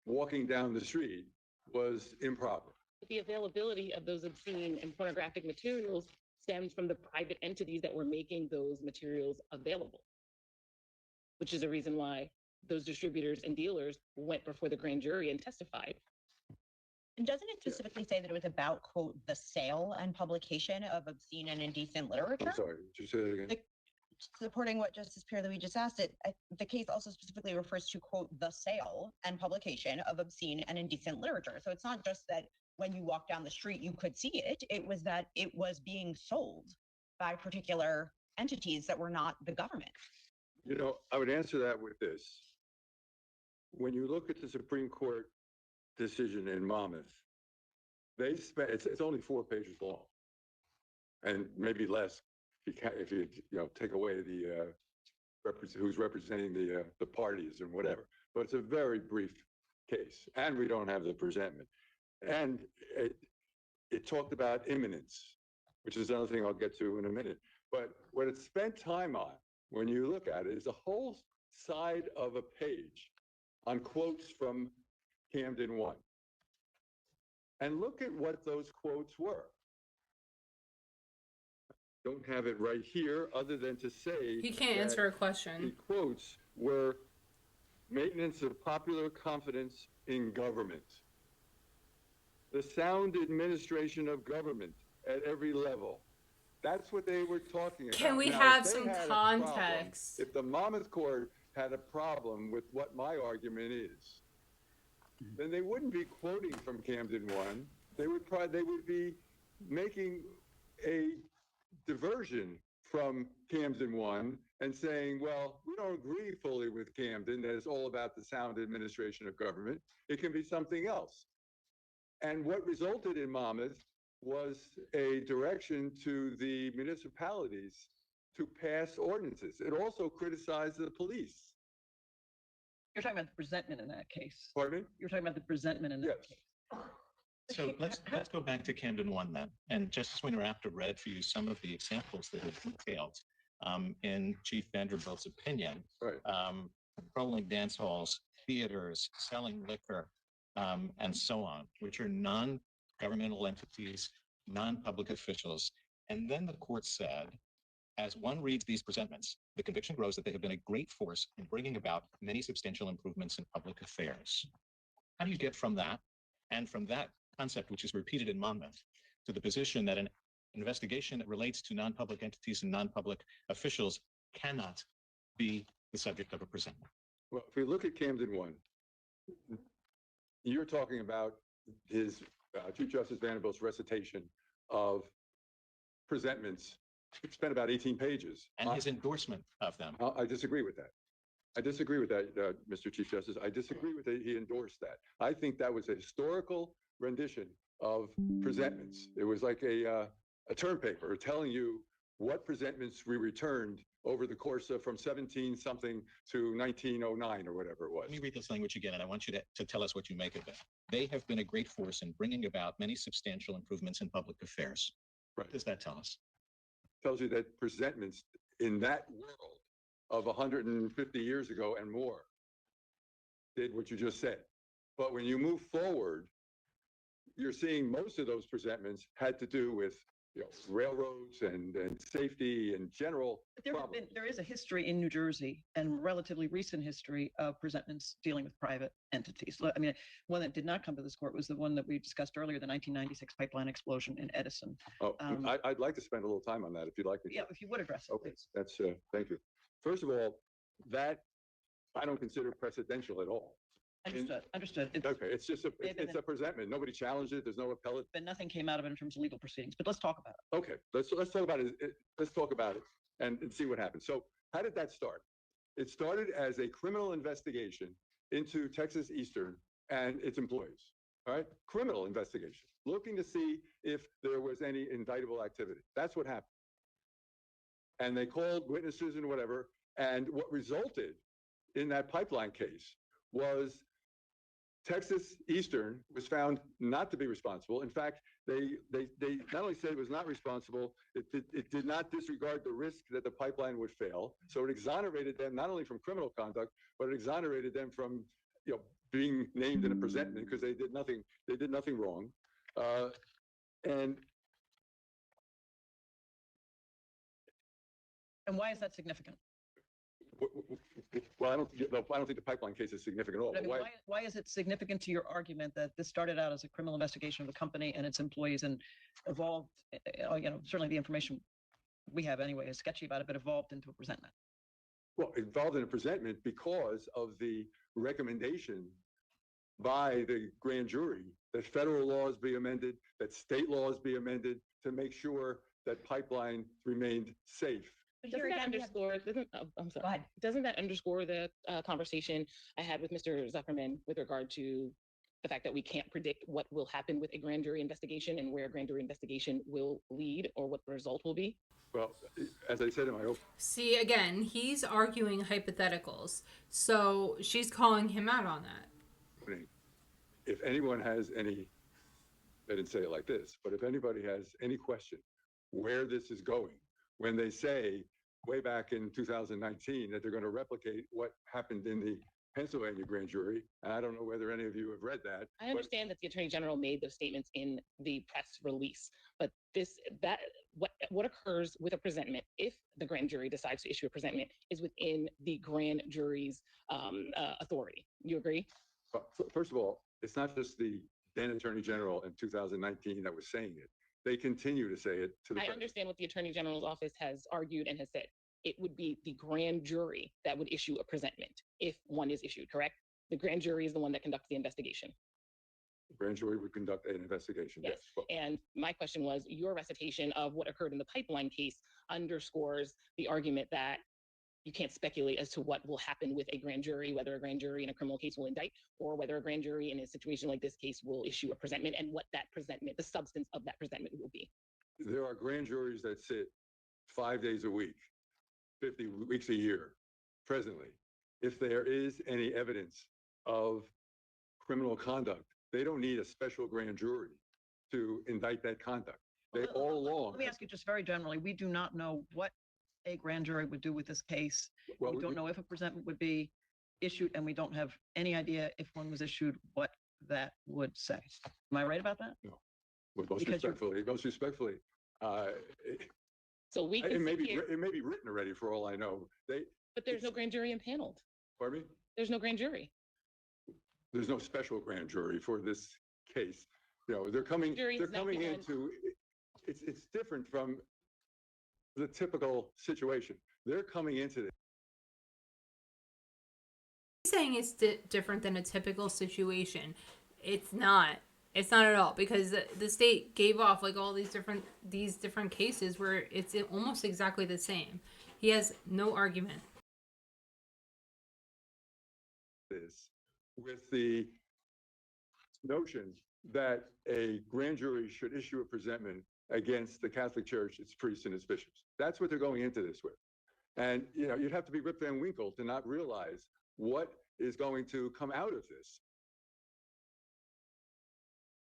walking down the street was improper. The availability of those obscene and pornographic materials stems from the private entities that were making those materials available, which is a reason why those distributors and dealers went before the grand jury and testified. And doesn't it specifically say that it was about, quote, the sale and publication of obscene and indecent literature? I'm sorry, did you say that again? Supporting what Justice Pierre-Louis just asked, the case also specifically refers to, quote, the sale and publication of obscene and indecent literature. So it's not just that when you walk down the street, you could see it. It was that it was being sold by particular entities that were not the government. You know, I would answer that with this. When you look at the Supreme Court decision in Monmouth, they spent, it's only 4 pages long, and maybe less if you take away the who's representing the parties and whatever. But it's a very brief case, and we don't have the presentment. And it talked about imminence, which is another thing I'll get to in a minute. But what it spent time on, when you look at it, is a whole side of a page on quotes from Camden 1. And look at what those quotes were. Don't have it right here, other than to say He can't answer a question. the quotes were maintenance of popular confidence in government, the sound administration of government at every level. That's what they were talking about. Can we Now, have if they some had a problem, context? if the Monmouth Court had a problem with what my argument is, then they wouldn't be quoting from Camden 1. They would be making a diversion from Camden 1 and saying, well, we don't agree fully with Camden that it's all about the sound administration of government. It can be something else. And what resulted in Monmouth was a direction to the municipalities to pass ordinances. It also criticized the police. You're talking about the presentment in that case. Pardon me? You're talking about the presentment in that Yes. case. So let's go back to Camden 1 then. And Justice Winter-Apter read for you some of the examples that are detailed in Chief Vanderbilt's opinion. Right. Controlling dance halls, theaters, selling liquor, and so on, which are non-governmental entities, non-public officials. And then the court said, as one reads these presentments, the conviction grows that they have been a great force in bringing about many substantial improvements in public affairs. How do you get from that, and from that concept, which is repeated in Monmouth, to the position that an investigation that relates to non-public entities and non-public officials cannot be the subject of a presentment? Well, if we look at Camden 1, you're talking about his Chief Justice Vanderbilt's recitation of presentments. It spent about 18 pages. And his endorsement of them. I disagree with that. I disagree with that, Mr. Chief Justice. I disagree with that. He endorsed that. I think that was a historical rendition of presentments. It was like a term paper telling you what presentments we returned over the course of from 17 something to 1909 or whatever it was. Let me read this language again, and I want you to tell us what you make of it. They have been a great force in bringing about many substantial improvements in public affairs. Right. What does that tell us? Tells you that presentments in that world of 150 years ago and more did what you just said. But when you move forward, you're seeing most of those presentments had to do with railroads and safety and general problems. There is a history in New Jersey and relatively recent history of presentments dealing with private entities. I mean, one that did not come to this court was the one that we discussed earlier, the 1996 pipeline explosion in Edison. Oh, I'd like to spend a little time on that if you'd like me to. Yeah, if you would address it, Okay, please. that's thank you. First of all, that I don't consider precedential at all. Understood. Okay, it's just it's a presentment. Nobody challenged it. There's no appellate. But nothing came out of it in terms of legal proceedings. But let's talk about it. Okay, let's talk about it. Let's talk about it and see what happens. So, how did that start? It started as a criminal investigation into Texas Eastern and its employees. All right, criminal investigation, looking to see if there was any indictable activity. That's what happened. And they called witnesses and whatever. And what resulted in that pipeline case was Texas Eastern was found not to be responsible. In fact, they not only said it was not responsible, it did not disregard the risk that the pipeline would fail. So it exonerated them not only from criminal conduct, but it exonerated them from being named in a presentment because they did nothing wrong. And why is that significant? Well, I don't think the pipeline case is significant at all. I mean, why is it significant to your argument that this started out as a criminal investigation of the company and its employees and evolved, certainly the information we have anyway is sketchy about it, but evolved into a presentment? Well, involved in a presentment because of the recommendation by the grand jury that federal laws be amended, that state laws be amended to make sure that pipeline remained safe. Doesn't that underscore? I'm sorry. Go ahead. Doesn't that underscore the conversation I had with Mr. Zuckerman with regard to the fact that we can't predict what will happen with a grand jury investigation and where a grand jury investigation will lead or what the result will be? Well, as I said in my opening. See, again, he's arguing hypotheticals. So she's calling him out on that. If anyone has any, I didn't say it like this, but if anybody has any question where this is going, when they say way back in 2019 that they're going to replicate what happened in the Pennsylvania grand jury, and I don't know whether any of you have read that. I understand that the Attorney General made those statements in the press release, but what occurs with a presentment if the grand jury decides to issue a presentment is within the grand jury's authority. You agree? First of all, it's not just the then Attorney General in 2019 that was saying it. They continue to say it to the I understand what the Attorney General's office has argued and has said. It would be the grand jury that would issue a presentment if one is issued, correct? The grand jury is the one that conducts the investigation. The grand jury would conduct an investigation, yes. Well, and my question was, your recitation of what occurred in the pipeline case underscores the argument that you can't speculate as to what will happen with a grand jury, whether a grand jury in a criminal case will indict, or whether a grand jury in a situation like this case will issue a presentment, and what that presentment, the substance of that presentment will be. There are grand juries that sit 5 days a week, 50 weeks a year, presently. If there is any evidence of criminal conduct, they don't need a special grand jury to indict that conduct. They all along. Let me ask you just very generally, we do not know what a grand jury would do with this case. Well, we don't know if a presentment would be issued, and we don't have any idea if one was issued what that would say. Am I right about that? No. Well, most Because respectfully, So we can it may sit here, be written already for all I know. but there's no grand jury impaneled. Pardon me? There's no grand jury. There's no special grand jury for this case. They're coming into, it's different from the typical situation. They're coming into this. He's saying it's different than a typical situation. It's not. It's not at all, because the state gave off like all these different cases where it's almost exactly the same. He has no argument. This with the notion that a grand jury should issue a presentment against the Catholic Church, its priests and its bishops. That's what they're going into this with. And, you'd have to be Rip Van Winkle to not realize what is going to come out of this.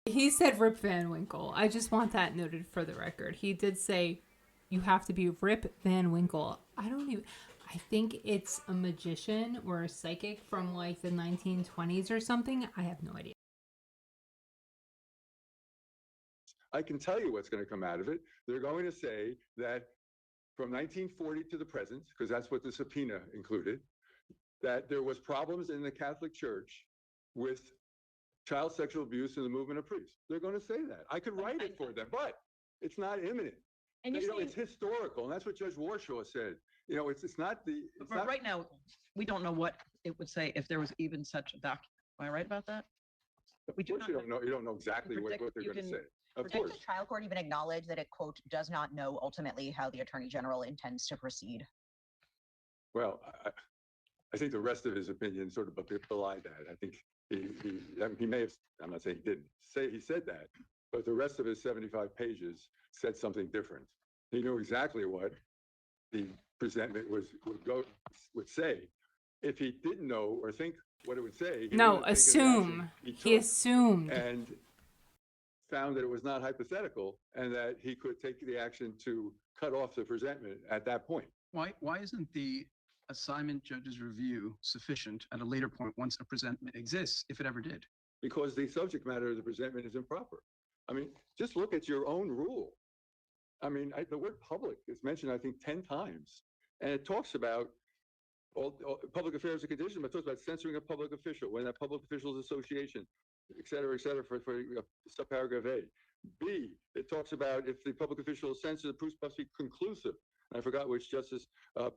He said Rip Van Winkle. I just want that noted for the record. He did say you have to be Rip Van Winkle. I think it's a magician or a psychic from like the 1920s or something. I have no idea. I can tell you what's going to come out of it. They're going to say that from 1940 to the present, because that's what the subpoena included, that there was problems in the Catholic Church with child sexual abuse in the movement of priests. They're going to say that. I could write it for them, but it's not imminent. And you're saying, it's historical, and that's what Judge Warshaw said. It's not the. It's But not, right now, we don't know what it would say if there was even such a document. Am I right about that? Of We do course, not you know. don't know. You don't know exactly what predict- they're you going to can say. Of did course. the trial court even acknowledge that it, quote, does not know ultimately how the Attorney General intends to proceed? Well, I think the rest of his opinion sort of belied that. I think he may have. I'm not saying he didn't say he said that, but the rest of his 75 pages said something different. He knew exactly what the presentment would say. If he didn't know or think what it would say, he No, wouldn't have taken the assume. action He took assumed. and found that it was not hypothetical and that he could take the action to cut off the presentment at that point. Why isn't the assignment judge's review sufficient at a later point once a presentment exists, if it ever did? Because the subject matter of the presentment is improper. I mean, just look at your own rule. I mean, the word public is mentioned, I think, 10 times. And it talks about all public affairs and conditions, but it talks about censoring a public official, when that public officials association, et cetera, for subparagraph A. B, it talks about if the public official is censored, the proofs must be conclusive. And I forgot which justice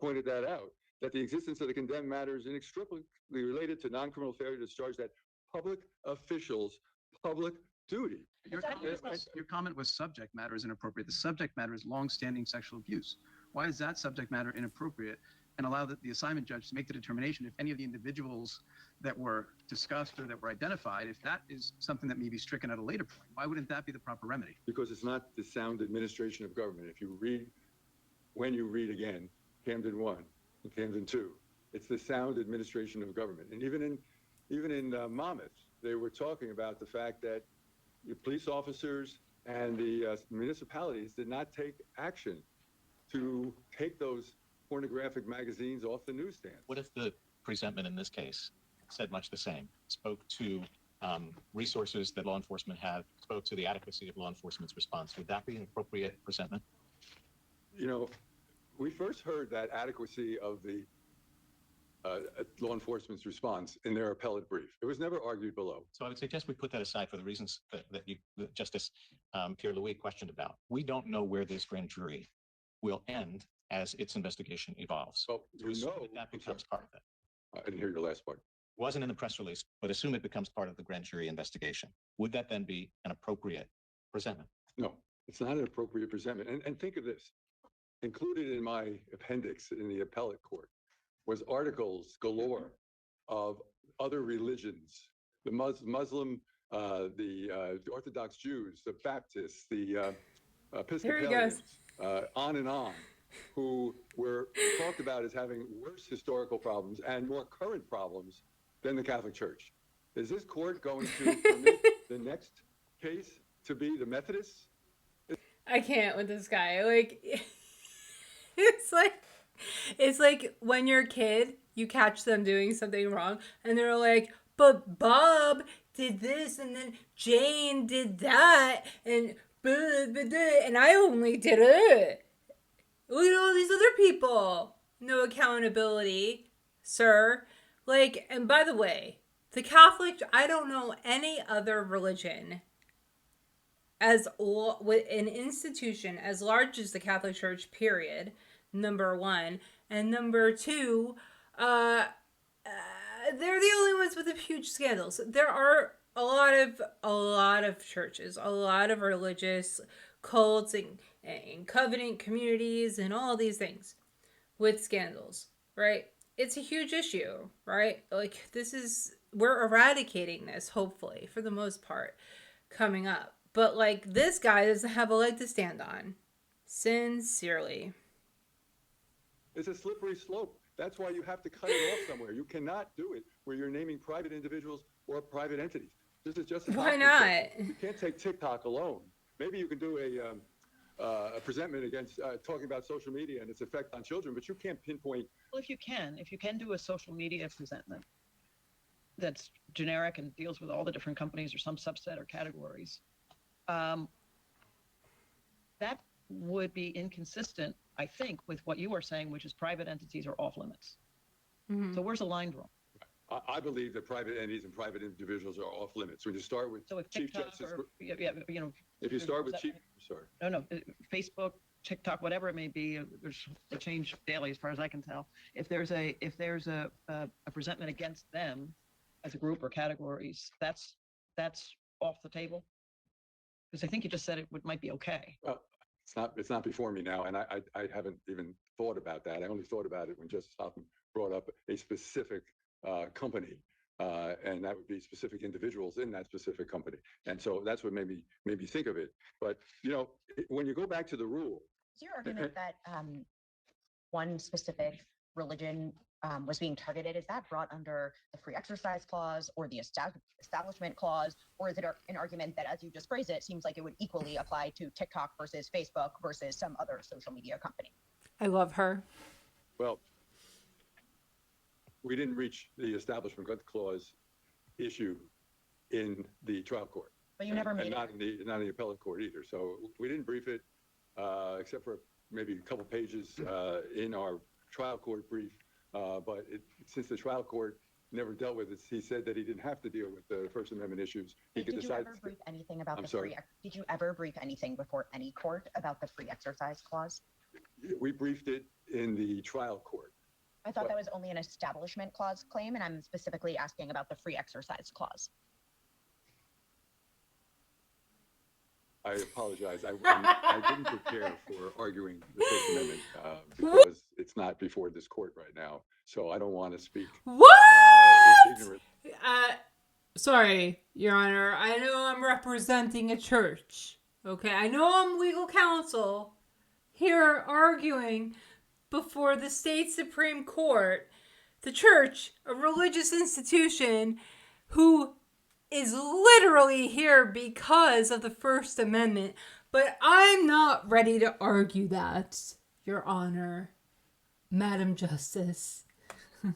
pointed that out, that the existence of the condemned matter is inextricably related to non-criminal failure to discharge that public officials' public duty. Your comment was subject matter is inappropriate. The subject matter is long-standing sexual abuse. Why is that subject matter inappropriate and allow the assignment judge to make the determination if any of the individuals that were discussed or that were identified, if that is something that may be stricken at a later point? Why wouldn't that be the proper remedy? Because it's not the sound administration of government. If you read, when you read again, Camden 1 and Camden 2, it's the sound administration of government. And even in Monmouth, they were talking about the fact that the police officers and the municipalities did not take action to take those pornographic magazines off the newsstand. What if the presentment in this case said much the same, spoke to resources that law enforcement have, spoke to the adequacy of law enforcement's response? Would that be an appropriate presentment? We first heard that adequacy of the law enforcement's response in their appellate brief. It was never argued below. So I would suggest we put that aside for the reasons that Justice Pierre-Louis questioned about. We don't know where this grand jury will end as its investigation evolves. Well, So that becomes part of it. I didn't hear your last part. Wasn't in the press release, but assume it becomes part of the grand jury investigation. Would that then be an appropriate presentment? No, it's not an appropriate presentment. And think of this. Included in my appendix in the appellate court was articles galore of other religions, the Muslim, the Orthodox Jews, the Baptists, the Episcopalians, on and on, who were talked about as having worse historical problems and more current problems than the Catholic Church. Is this court going to permit the next case to be the Methodists? I can't with this guy. Like, it's like when you're a kid, you catch them doing something wrong, and they're like, but Bob did this, and then Jane did that, and I only did it. Look at all these other people. No accountability, sir. Like, and by the way, the Catholic, I don't know any other religion with an institution as large as the Catholic Church, period, number one. And number two, they're the only ones with the huge scandals. There are a lot of churches, a lot of religious cults and covenant communities and all these things with scandals, right? It's a huge issue, right? Like, we're eradicating this, hopefully, for the most part, coming up. But, like, this guy doesn't have a leg to stand on. Sincerely. It's a slippery slope. That's why you have to cut it off somewhere. You cannot do it where you're naming private individuals or private entities. This is just Why not? You can't take TikTok alone. Maybe you can do a presentment against talking about social media and its effect on children, but you can't pinpoint. Well, if you can do a social media presentment that's generic and deals with all the different companies or some subset or categories, that would be inconsistent, I think, with what you are saying, which is private entities are off limits. Mhm. So where's the line drawn? I believe that private entities and private individuals are off limits. When you start with So if Chief TikTok Justice, or, if you start with Chief, sorry. No, Facebook, TikTok, whatever it may be, they change daily as far as I can tell. If there's a presentment against them as a group or categories, that's off the table. Because I think you just said it might be okay. Well, it's not before me now, and I haven't even thought about that. I only thought about it when Justice Hoffman brought up a specific company, and that would be specific individuals in that specific company. And so that's what made me think of it. But when you go back to the rule, Is your argument that one specific religion was being targeted? Is that brought under the free exercise clause or the establishment clause? Or is it an argument that, as you just phrased it, seems like it would equally apply to TikTok versus Facebook versus some other social media company? I love her. well, we didn't reach the establishment clause issue in the trial court. But you never And made not it. in the appellate court either. So we didn't brief it, except for maybe a couple pages in our trial court brief. But since the trial court never dealt with it, he said that he didn't have to deal with the First Amendment issues. He could Did you decide. ever brief anything about I'm the sorry? Did you ever brief anything before any court about the free exercise clause? We briefed it in the trial court. I thought that was only an establishment clause claim, and I'm specifically asking about the free exercise clause. I apologize. I didn't prepare for arguing the First Amendment because it's not before this court right now. So I don't want to speak. What? Ignorant. Sorry, Your Honor. I know I'm representing a church. Okay, I know I'm legal counsel here arguing before the state Supreme Court. The church, a religious institution who is literally here because of the First Amendment. But I'm not ready to argue that, Your Honor, Madam Justice. And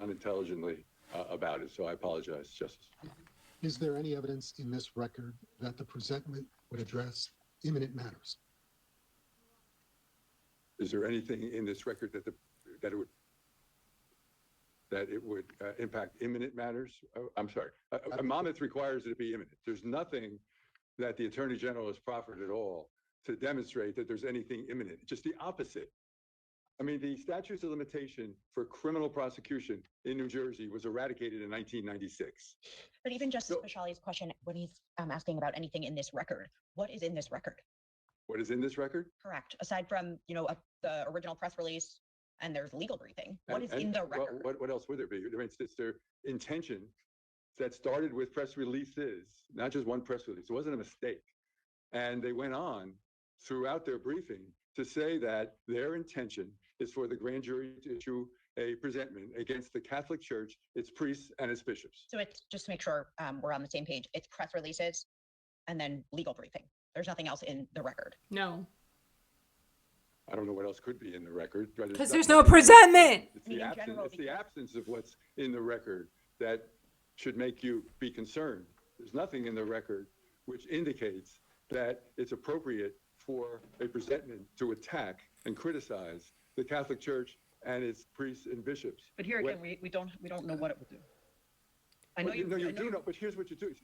unintelligently about it. So I apologize, Justice. Is there any evidence in this record that the presentment would address imminent matters? Is there anything in this record that it would impact imminent matters? Oh, I'm sorry. A Monmouth requires it to be imminent. There's nothing that the Attorney General has proffered at all to demonstrate that there's anything imminent. Just the opposite. I mean, the statutes of limitation for criminal prosecution in New Jersey was eradicated in 1996. But even Justice Bashali's question, when he's asking about anything in this record, what is in this record? What is in this record? Correct. Aside from, the original press release and there's legal briefing, what is in the record? What else would there be? I mean, it's their intention that started with press releases, not just one press release. It wasn't a mistake. And they went on throughout their briefing to say that their intention is for the grand jury to issue a presentment against the Catholic Church, its priests, and its bishops. So it's just to make sure we're on the same page. It's press releases and then legal briefing. There's nothing else in the record. No. I don't know what else could be in the record. Because there's no presentment. It's the absence of what's in the record that should make you be concerned. There's nothing in the record which indicates that it's appropriate for a presentment to attack and criticize the Catholic Church and its priests and bishops. But here again, we don't know what it would do. I know you do know, but here's what you do.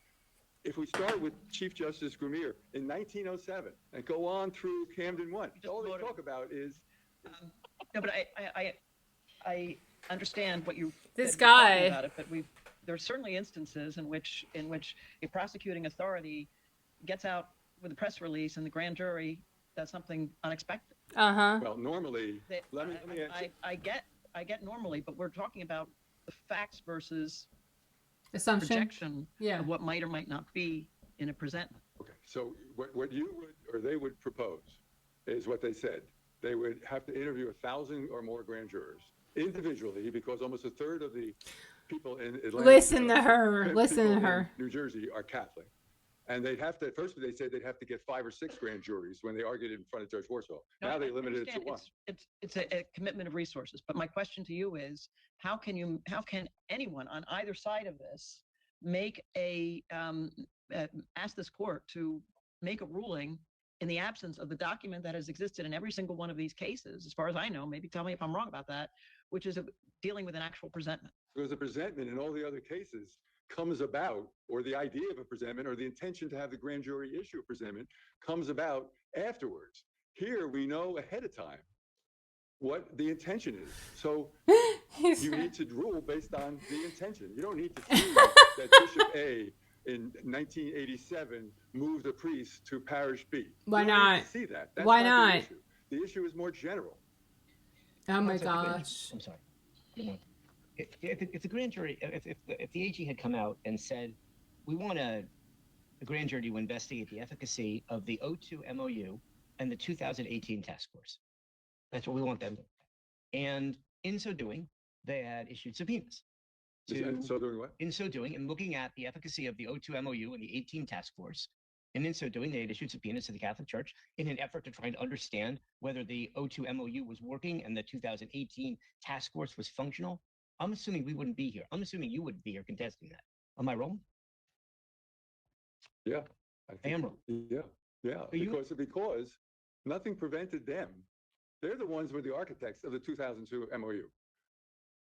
If we start with Chief Justice Grumir in 1907 and go on through Camden 1, all they talk about is... No, but I understand what you... This guy... About it, but there are certainly instances in which a prosecuting authority gets out with a press release and the grand jury does something unexpected. Well, normally, let me I get normally, but we're talking about the facts versus assumption projection of what might or might not be in a presentment. Okay, so what you would or they would propose is what they said. They would have to interview 1,000 or more grand jurors individually, because almost a third of the people in Atlanta, Listen to her. Listen people to in her. New Jersey are Catholic. And they'd have to, at first they said they'd have to get 5 or 6 grand juries when they argued in front of Judge Warsaw. No, Now they I limited it to understand. one. It's a commitment of resources. But my question to you is, how can anyone on either side of this make ask this court to make a ruling in the absence of the document that has existed in every single one of these cases, as far as I know, maybe tell me if I'm wrong about that, which is dealing with an actual presentment? Because the presentment in all the other cases comes about, or the idea of a presentment, or the intention to have the grand jury issue a presentment comes about afterwards. Here, we know ahead of time what the intention is. So you need to rule based on the intention. You don't need to see that Bishop A in 1987 moved a priest to parish B. Why You don't need not? to see that. That's Why not? not? The issue. The issue is more general. Oh my Also, gosh. I'm sorry. If the grand jury, if the AG had come out and said, we want a grand jury to investigate the efficacy of the O2 MOU and the 2018 task force, that's what we want them to do. And in so doing, they had issued subpoenas. And so doing what? In so doing, and looking at the efficacy of the O2 MOU and the 18 task force, and in so doing, they had issued subpoenas to the Catholic Church in an effort to try and understand whether the O2 MOU was working and the 2018 task force was functional. I'm assuming we wouldn't be here. I'm assuming you wouldn't be here contesting that. Am I wrong? Yeah. I am wrong. Yeah. Yeah. Because nothing prevented them. They're the ones who were the architects of the 2002 MOU.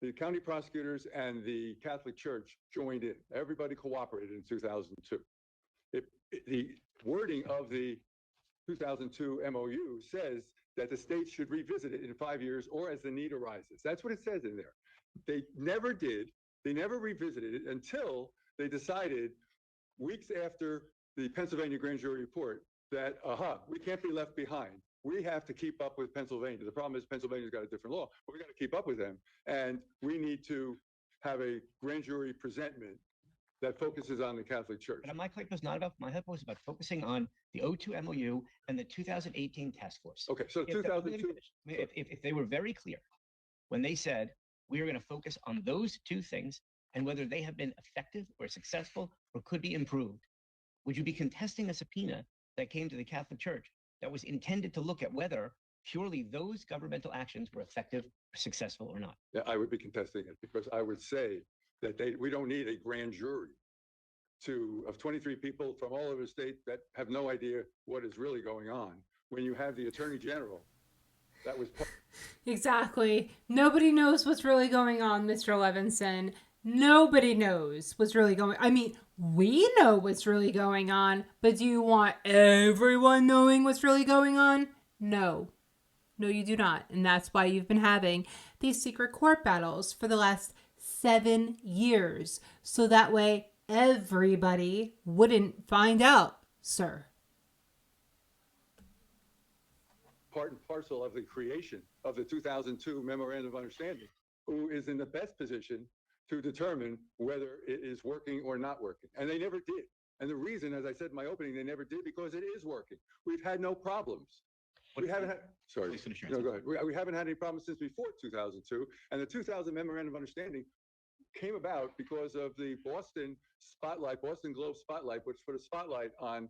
The county prosecutors and the Catholic Church joined in. Everybody cooperated in 2002. The wording of the 2002 MOU says that the state should revisit it in 5 years or as the need arises. That's what it says in there. They never did. They never revisited it until they decided weeks after the Pennsylvania grand jury report that, we can't be left behind. We have to keep up with Pennsylvania. The problem is Pennsylvania's got a different law, but we got to keep up with them. And we need to have a grand jury presentment that focuses on the Catholic Church. But my clip was not about, my clip was about focusing on the O2 MOU and the 2018 task force. Okay, so 2002. If they were very clear when they said, we are going to focus on those two things and whether they have been effective or successful or could be improved, would you be contesting a subpoena that came to the Catholic Church that was intended to look at whether purely those governmental actions were effective or successful or not? Yeah, I would be contesting it because I would say that we don't need a grand jury of 23 people from all over the state that have no idea what is really going on. When you have the Attorney General, that was Exactly. Nobody knows what's really going on, Mr. Levinson. Nobody knows what's really going on. I mean, we know what's really going on, but do you want everyone knowing what's really going on? No. No, you do not. And that's why you've been having these secret court battles for the last 7 years. So that way everybody wouldn't find out, sir. part and parcel of the creation of the 2002 Memorandum of Understanding, who is in the best position to determine whether it is working or not working. And they never did. And the reason, as I said in my opening, they never did because it is working. We've had no problems. We haven't had, sorry, no, go ahead. We haven't had any problems since before 2002. And the 2000 Memorandum of Understanding came about because of the Boston Globe spotlight, which put a spotlight on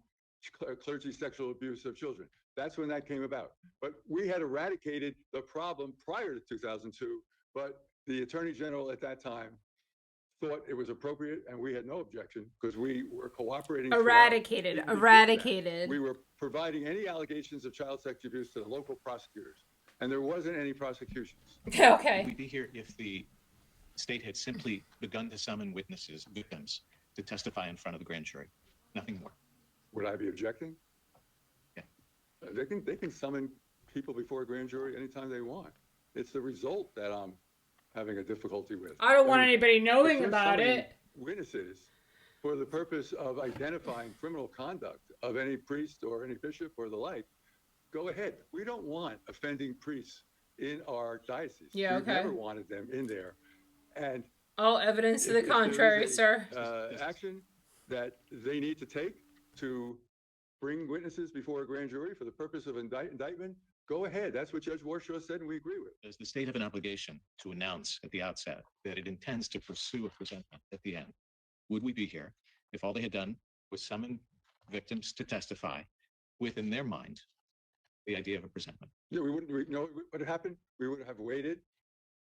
clergy sexual abuse of children. That's when that came about. But we had eradicated the problem prior to 2002, but the Attorney General at that time thought it was appropriate, and we had no objection because we were cooperating. Eradicated. We were providing any allegations of child sex abuse to the local prosecutors, and there wasn't any prosecutions. Okay. We'd be here if the state had simply begun to summon victims, to testify in front of the grand jury. Nothing more. Would I be objecting? Yeah. They can summon people before a grand jury anytime they want. It's the result that I'm having a difficulty with. I don't want anybody knowing about it. Witnesses for the purpose of identifying criminal conduct of any priest or any bishop or the like, go ahead. We don't want offending priests in our diocese. Yeah, We've okay. never wanted them in there. And all evidence to the contrary, sir. Action that they need to take to bring witnesses before a grand jury for the purpose of indictment, go ahead. That's what Judge Warshaw said, and we agree with. Does the state have an obligation to announce at the outset that it intends to pursue a presentment at the end? Would we be here if all they had done was summon victims to testify with, in their mind, the idea of a presentment? Yeah, we wouldn't, know what happened? We would have waited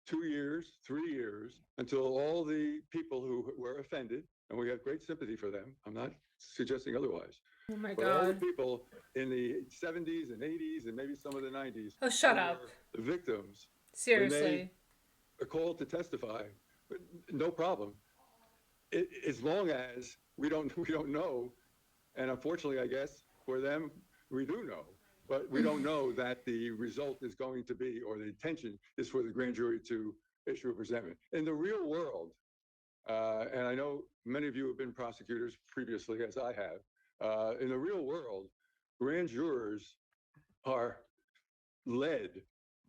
2 years, 3 years, until all the people who were offended, and we have great sympathy for them. I'm not suggesting otherwise. Oh my But all the God. people in the 70s and 80s and maybe some of the 90s. Oh, shut who up. were the victims. Seriously. When they are called to testify, no problem. As long as we don't know, and unfortunately, I guess, for them, we do know. But we don't know that the result is going to be, or the intention is for the grand jury to issue a presentment. In the real world, and I know many of you have been prosecutors previously, as I have, in the real world, grand jurors are led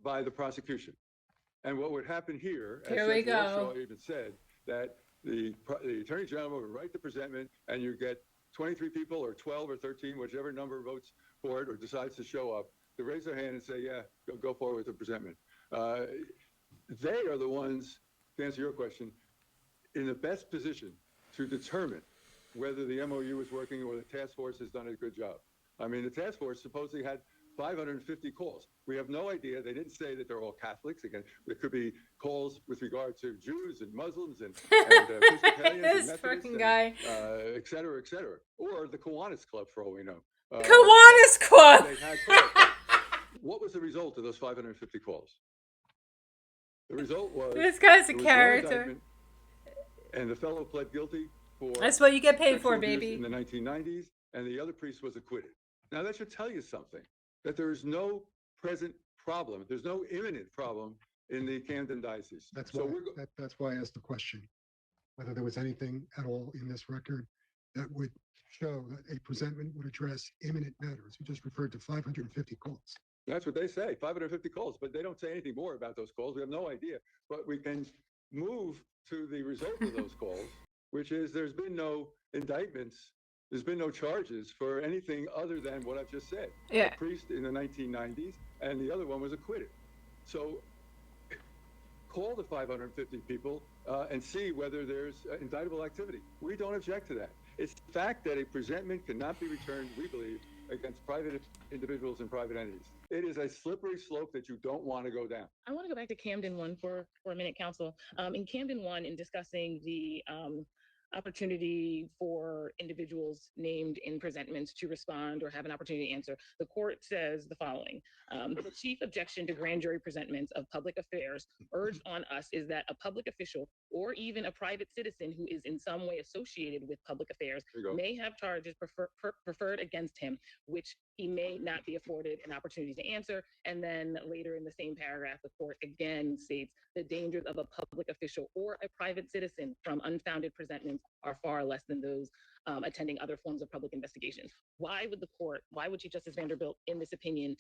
by the prosecution. And what would happen here, as Here we Judge go. Warshaw even said, that the Attorney General would write the presentment and you get 23 people or 12 or 13, whichever number votes for it or decides to show up, to raise their hand and say, yeah, go forward with the presentment. They are the ones, to answer your question, in the best position to determine whether the MOU is working or the task force has done a good job. I mean, the task force supposedly had 550 calls. We have no idea. They didn't say that they're all Catholics. Again, there could be calls with regard to Jews and Muslims and Presbyterians This and fucking Methodists, guy. et cetera, or the Kiwanis Club, for all we know. Kiwanis Club. They had calls. What was the result of those 550 calls? The result was This guy's a there was one character. indictment, and the fellow pled guilty for That's what you get paid sexual for, abuse baby. in the 1990s, and the other priest was acquitted. Now that should tell you something, that there is no present problem. There's no imminent problem in the Camden Diocese. That's So why, that's why I asked the question, whether there was anything at all in this record that would show that a presentment would address imminent matters. You just referred to 550 calls. that's what they say, 550 calls, but they don't say anything more about those calls. We have no idea, but we can move to the result of those calls, which is there's been no indictments. There's been no charges for anything other than what I've just said. Yeah. A priest in the 1990s, and the other one was acquitted. So call the 550 people and see whether there's indictable activity. We don't object to that. It's the fact that a presentment cannot be returned, we believe, against private individuals and private entities. It is a slippery slope that you don't want to go down. I want to go back to Camden 1 for a minute, Council. In Camden 1, in discussing the opportunity for individuals named in presentments to respond or have an opportunity to answer, the court says the following. The chief objection to grand jury presentments of public affairs urged on us is that a public official or even a private citizen who is in some way associated with public affairs may have charges preferred against him, which he may not be afforded an opportunity to answer. And then later in the same paragraph, the court again states the dangers of a public official or a private citizen from unfounded presentments are far less than those attending other forms of public investigations. Why would Chief Justice Vanderbilt, in this opinion,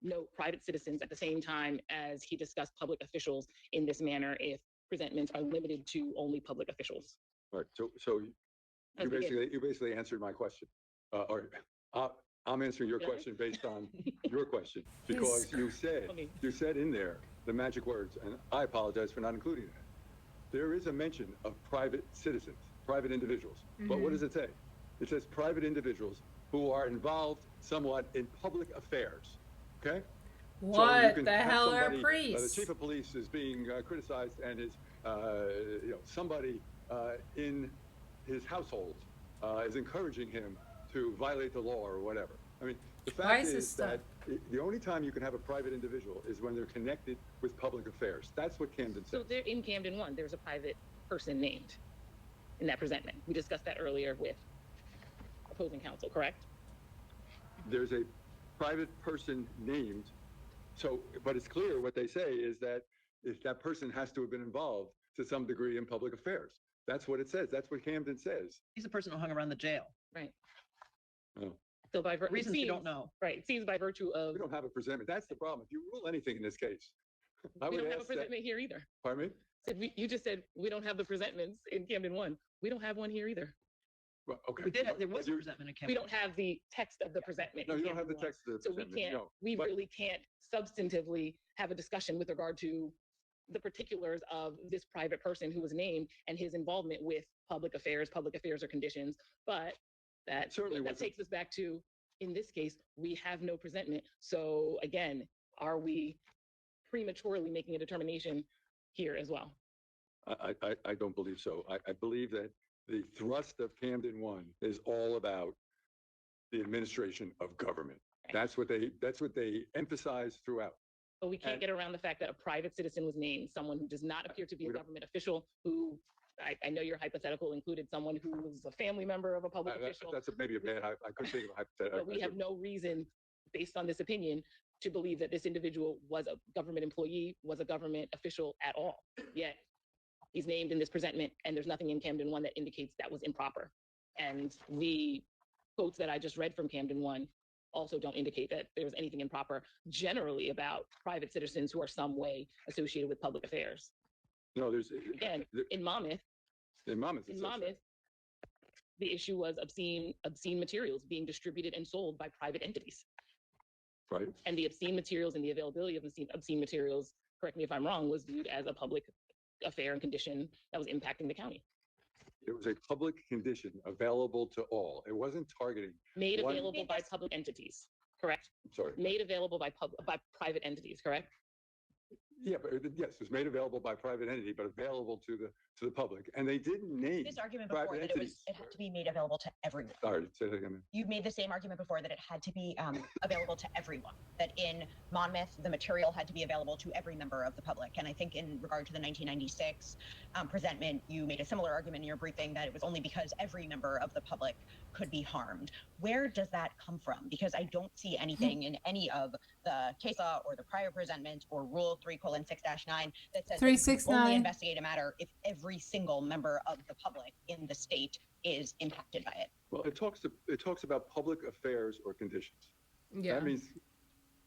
note private citizens at the same time as he discussed public officials in this manner if presentments are limited to only public officials? All right, so you basically answered my question, I'm answering your question based on your question, because you said in there the magic words, and I apologize for not including that. There is a mention of private citizens, private individuals, but what does it say? It says private individuals who are involved somewhat in public affairs, okay? What so the hell are the priests? chief of police is being criticized, and is, somebody in his household is encouraging him to violate the law or whatever. I mean, the fact is that the only time you can have a private individual is when they're connected with public affairs. That's what Camden says. So there, in Camden 1, there's a private person named in that presentment. We discussed that earlier with opposing counsel, correct? There's a private person named. So, but it's clear what they say is that if that person has to have been involved to some degree in public affairs. That's what it says. That's what Camden says. He's the person who hung around the jail. Right. Oh. So by reasons you don't know. Right. It seems by virtue of. We don't have a presentment. That's the problem. If you rule anything in this case, we don't have a presentment here either. Pardon me? You just said we don't have the presentments in Camden 1. We don't have one here either. Well, okay. We did, there was a You- presentment in We Camden. don't have the text of the presentment. No, in you don't have the Camden text of the So we presentment, can't, no. we But- really can't substantively have a discussion with regard to the particulars of this private person who was named and his involvement with public affairs or conditions. But that, Certainly that wasn't- takes us back to, in this case, we have no presentment. So again, are we prematurely making a determination here as well? I don't believe so. I believe that the thrust of Camden 1 is all about the administration of government. That's what they emphasize throughout. But we can't And- get around the fact that a private citizen was named, someone who does not appear to be a We don't- government official, who I know your hypothetical included someone who was a family member of a public official. That's maybe a bad, I couldn't think of a hypothetical. But we have no reason, based on this opinion, to believe that this individual was a government employee, was a government official at all. Yet he's named in this presentment, and there's nothing in Camden 1 that indicates that was improper. And the quotes that I just read from Camden 1 also don't indicate that there's anything improper generally about private citizens who are some way associated with public affairs. No, there's. Again, there- in Monmouth, In Monmouth. it says that. the issue was obscene materials being distributed and sold by private entities. Right. And the obscene materials and the availability of obscene materials, correct me if I'm wrong, was viewed as a public affair and condition that was impacting the county. It was a public condition available to all. It wasn't targeting. Made one- available by public entities, correct? I'm sorry. Made available by private entities, correct? Yeah, but yes, it was made available by private entity, but available to the public. And they didn't name. This argument before private that entities. it had to be made available to everyone. Sorry, say that again. You've made the same argument before that it had to be available to everyone, that in Monmouth, the material had to be available to every member of the public. And I think in regard to the 1996 presentment, you made a similar argument in your briefing that it was only because every member of the public could be harmed. Where does that come from? Because I don't see anything in any of the case law or the prior presentment or Rule 3:6-9 that says that you can 369. only investigate a matter if every single member of the public in the state is impacted by it. Well, it talks about public affairs or conditions. Yeah. That means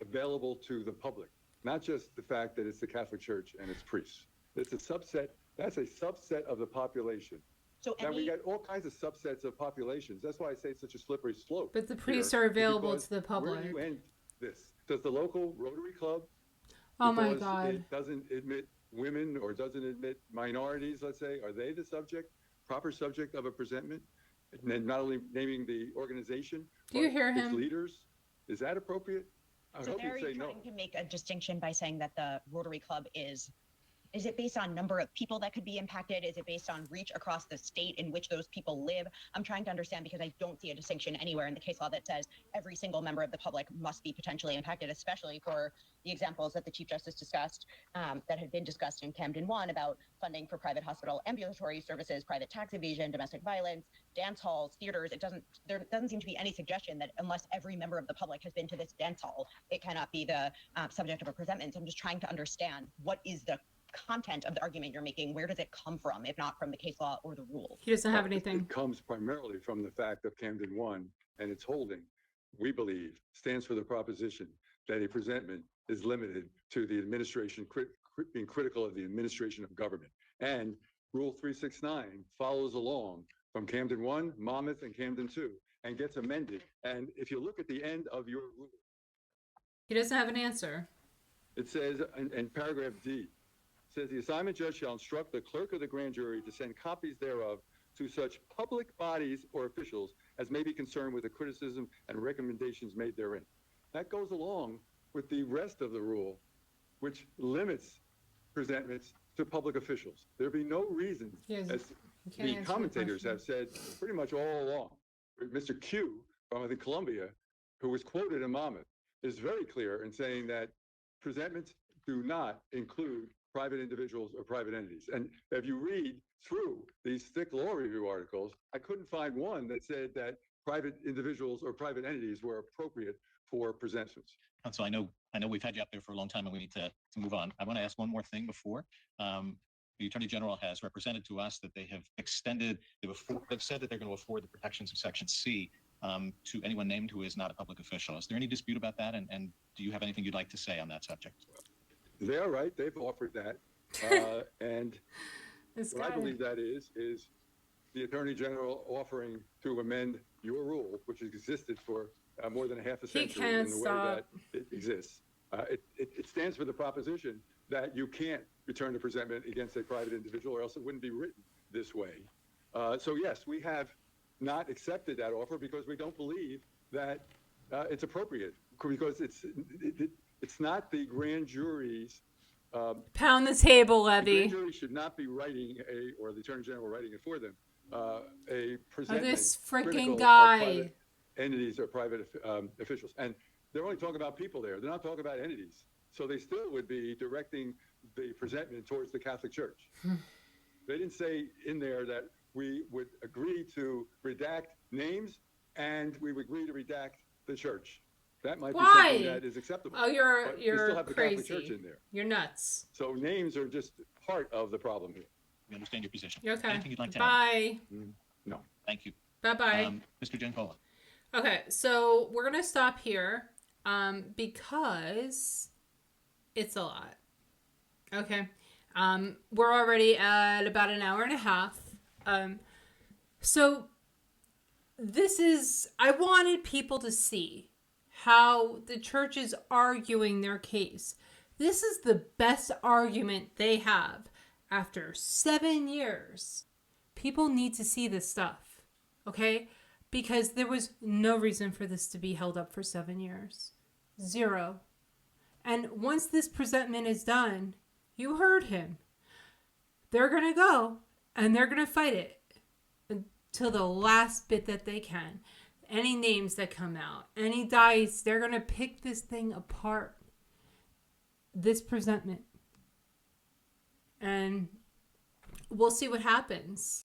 available to the public, not just the fact that it's the Catholic Church and its priests. It's a subset. That's a subset of the population. So Now we any got all kinds of subsets of populations. That's why I say it's such a slippery slope. But the here, priests are available because to the Where public. do you end this? Does the local Rotary Club? Oh my because God. It doesn't admit women or doesn't admit minorities, let's say, are they the proper subject of a presentment? And then not only naming the organization, Do you but hear its him? leaders. Is that appropriate? I So hope there you'd you're say no. trying to make a distinction by saying that the Rotary Club is it based on number of people that could be impacted? Is it based on reach across the state in which those people live? I'm trying to understand because I don't see a distinction anywhere in the case law that says every single member of the public must be potentially impacted, especially for the examples that the Chief Justice discussed that had been discussed in Camden 1 about funding for private hospital ambulatory services, private tax evasion, domestic violence, dance halls, theaters. There doesn't seem to be any suggestion that unless every member of the public has been to this dance hall, it cannot be the subject of a presentment. So I'm just trying to understand what is the content of the argument you're making. Where does it come from, if not from the case law or the rules? He doesn't have Well, anything. It comes primarily from the fact of Camden 1 and its holding, we believe, stands for the proposition that a presentment is limited to the administration, being critical of the administration of government. And Rule 369 follows along from Camden 1, Monmouth, and Camden 2, and gets amended. And if you look at the end of your rule, He doesn't have an answer. it says in paragraph D, says the assignment judge shall instruct the clerk of the grand jury to send copies thereof to such public bodies or officials as may be concerned with the criticism and recommendations made therein. That goes along with the rest of the rule, which limits presentments to public officials. There be no reason, He has- as he can't the answer the commentators question. have said pretty much all along. Mr. Q from, I think, Columbia, who was quoted in Monmouth, is very clear in saying that presentments do not include private individuals or private entities. And if you read through these thick law review articles, I couldn't find one that said that private individuals or private entities were appropriate for presentments. Council, I know we've had you up there for a long time and we need to move on. I want to ask one more thing before. The Attorney General has represented to us that they have extended, they've said that they're going to afford the protections of Section C to anyone named who is not a public official. Is there any dispute about that? And do you have anything you'd like to say on that subject? They are right. They've offered that. And This what I guy. believe that is the Attorney General offering to amend your rule, which has existed for more than a half a He century can't in the way stop. that it exists. It stands for the proposition that you can't return a presentment against a private individual, or else it wouldn't be written this way. So yes, we have not accepted that offer because we don't believe that it's appropriate, because it's not the grand jury's. Pound the table, The Levy. grand jury should not be writing or the Attorney General writing it for them, a presentment this critical freaking of guy. private entities or private officials. And they're only talking about people there. They're not talking about entities. So they still would be directing the presentment towards the Catholic Church. They didn't say in there that we would agree to redact names and we would agree to redact the church. That might be something that is acceptable. Oh, but we still you're have the Catholic Church crazy. in there. You're nuts. So names are just part of the problem here. We understand your position. You're okay. Anything you'd like to add? Bye. No. Thank you. Bye-bye. Mr. Giancola. Okay, so we're going to stop here because it's a lot. Okay. We're already at about an hour and a half. So I wanted people to see how the church is arguing their case. This is the best argument they have after 7 years. People need to see this stuff, okay? Because there was no reason for this to be held up for 7 years. Zero. And once this presentment is done, you heard him. They're going to go and they're going to fight it until the last bit that they can. Any names that come out, any dice, they're going to pick this thing apart. This presentment. And we'll see what happens.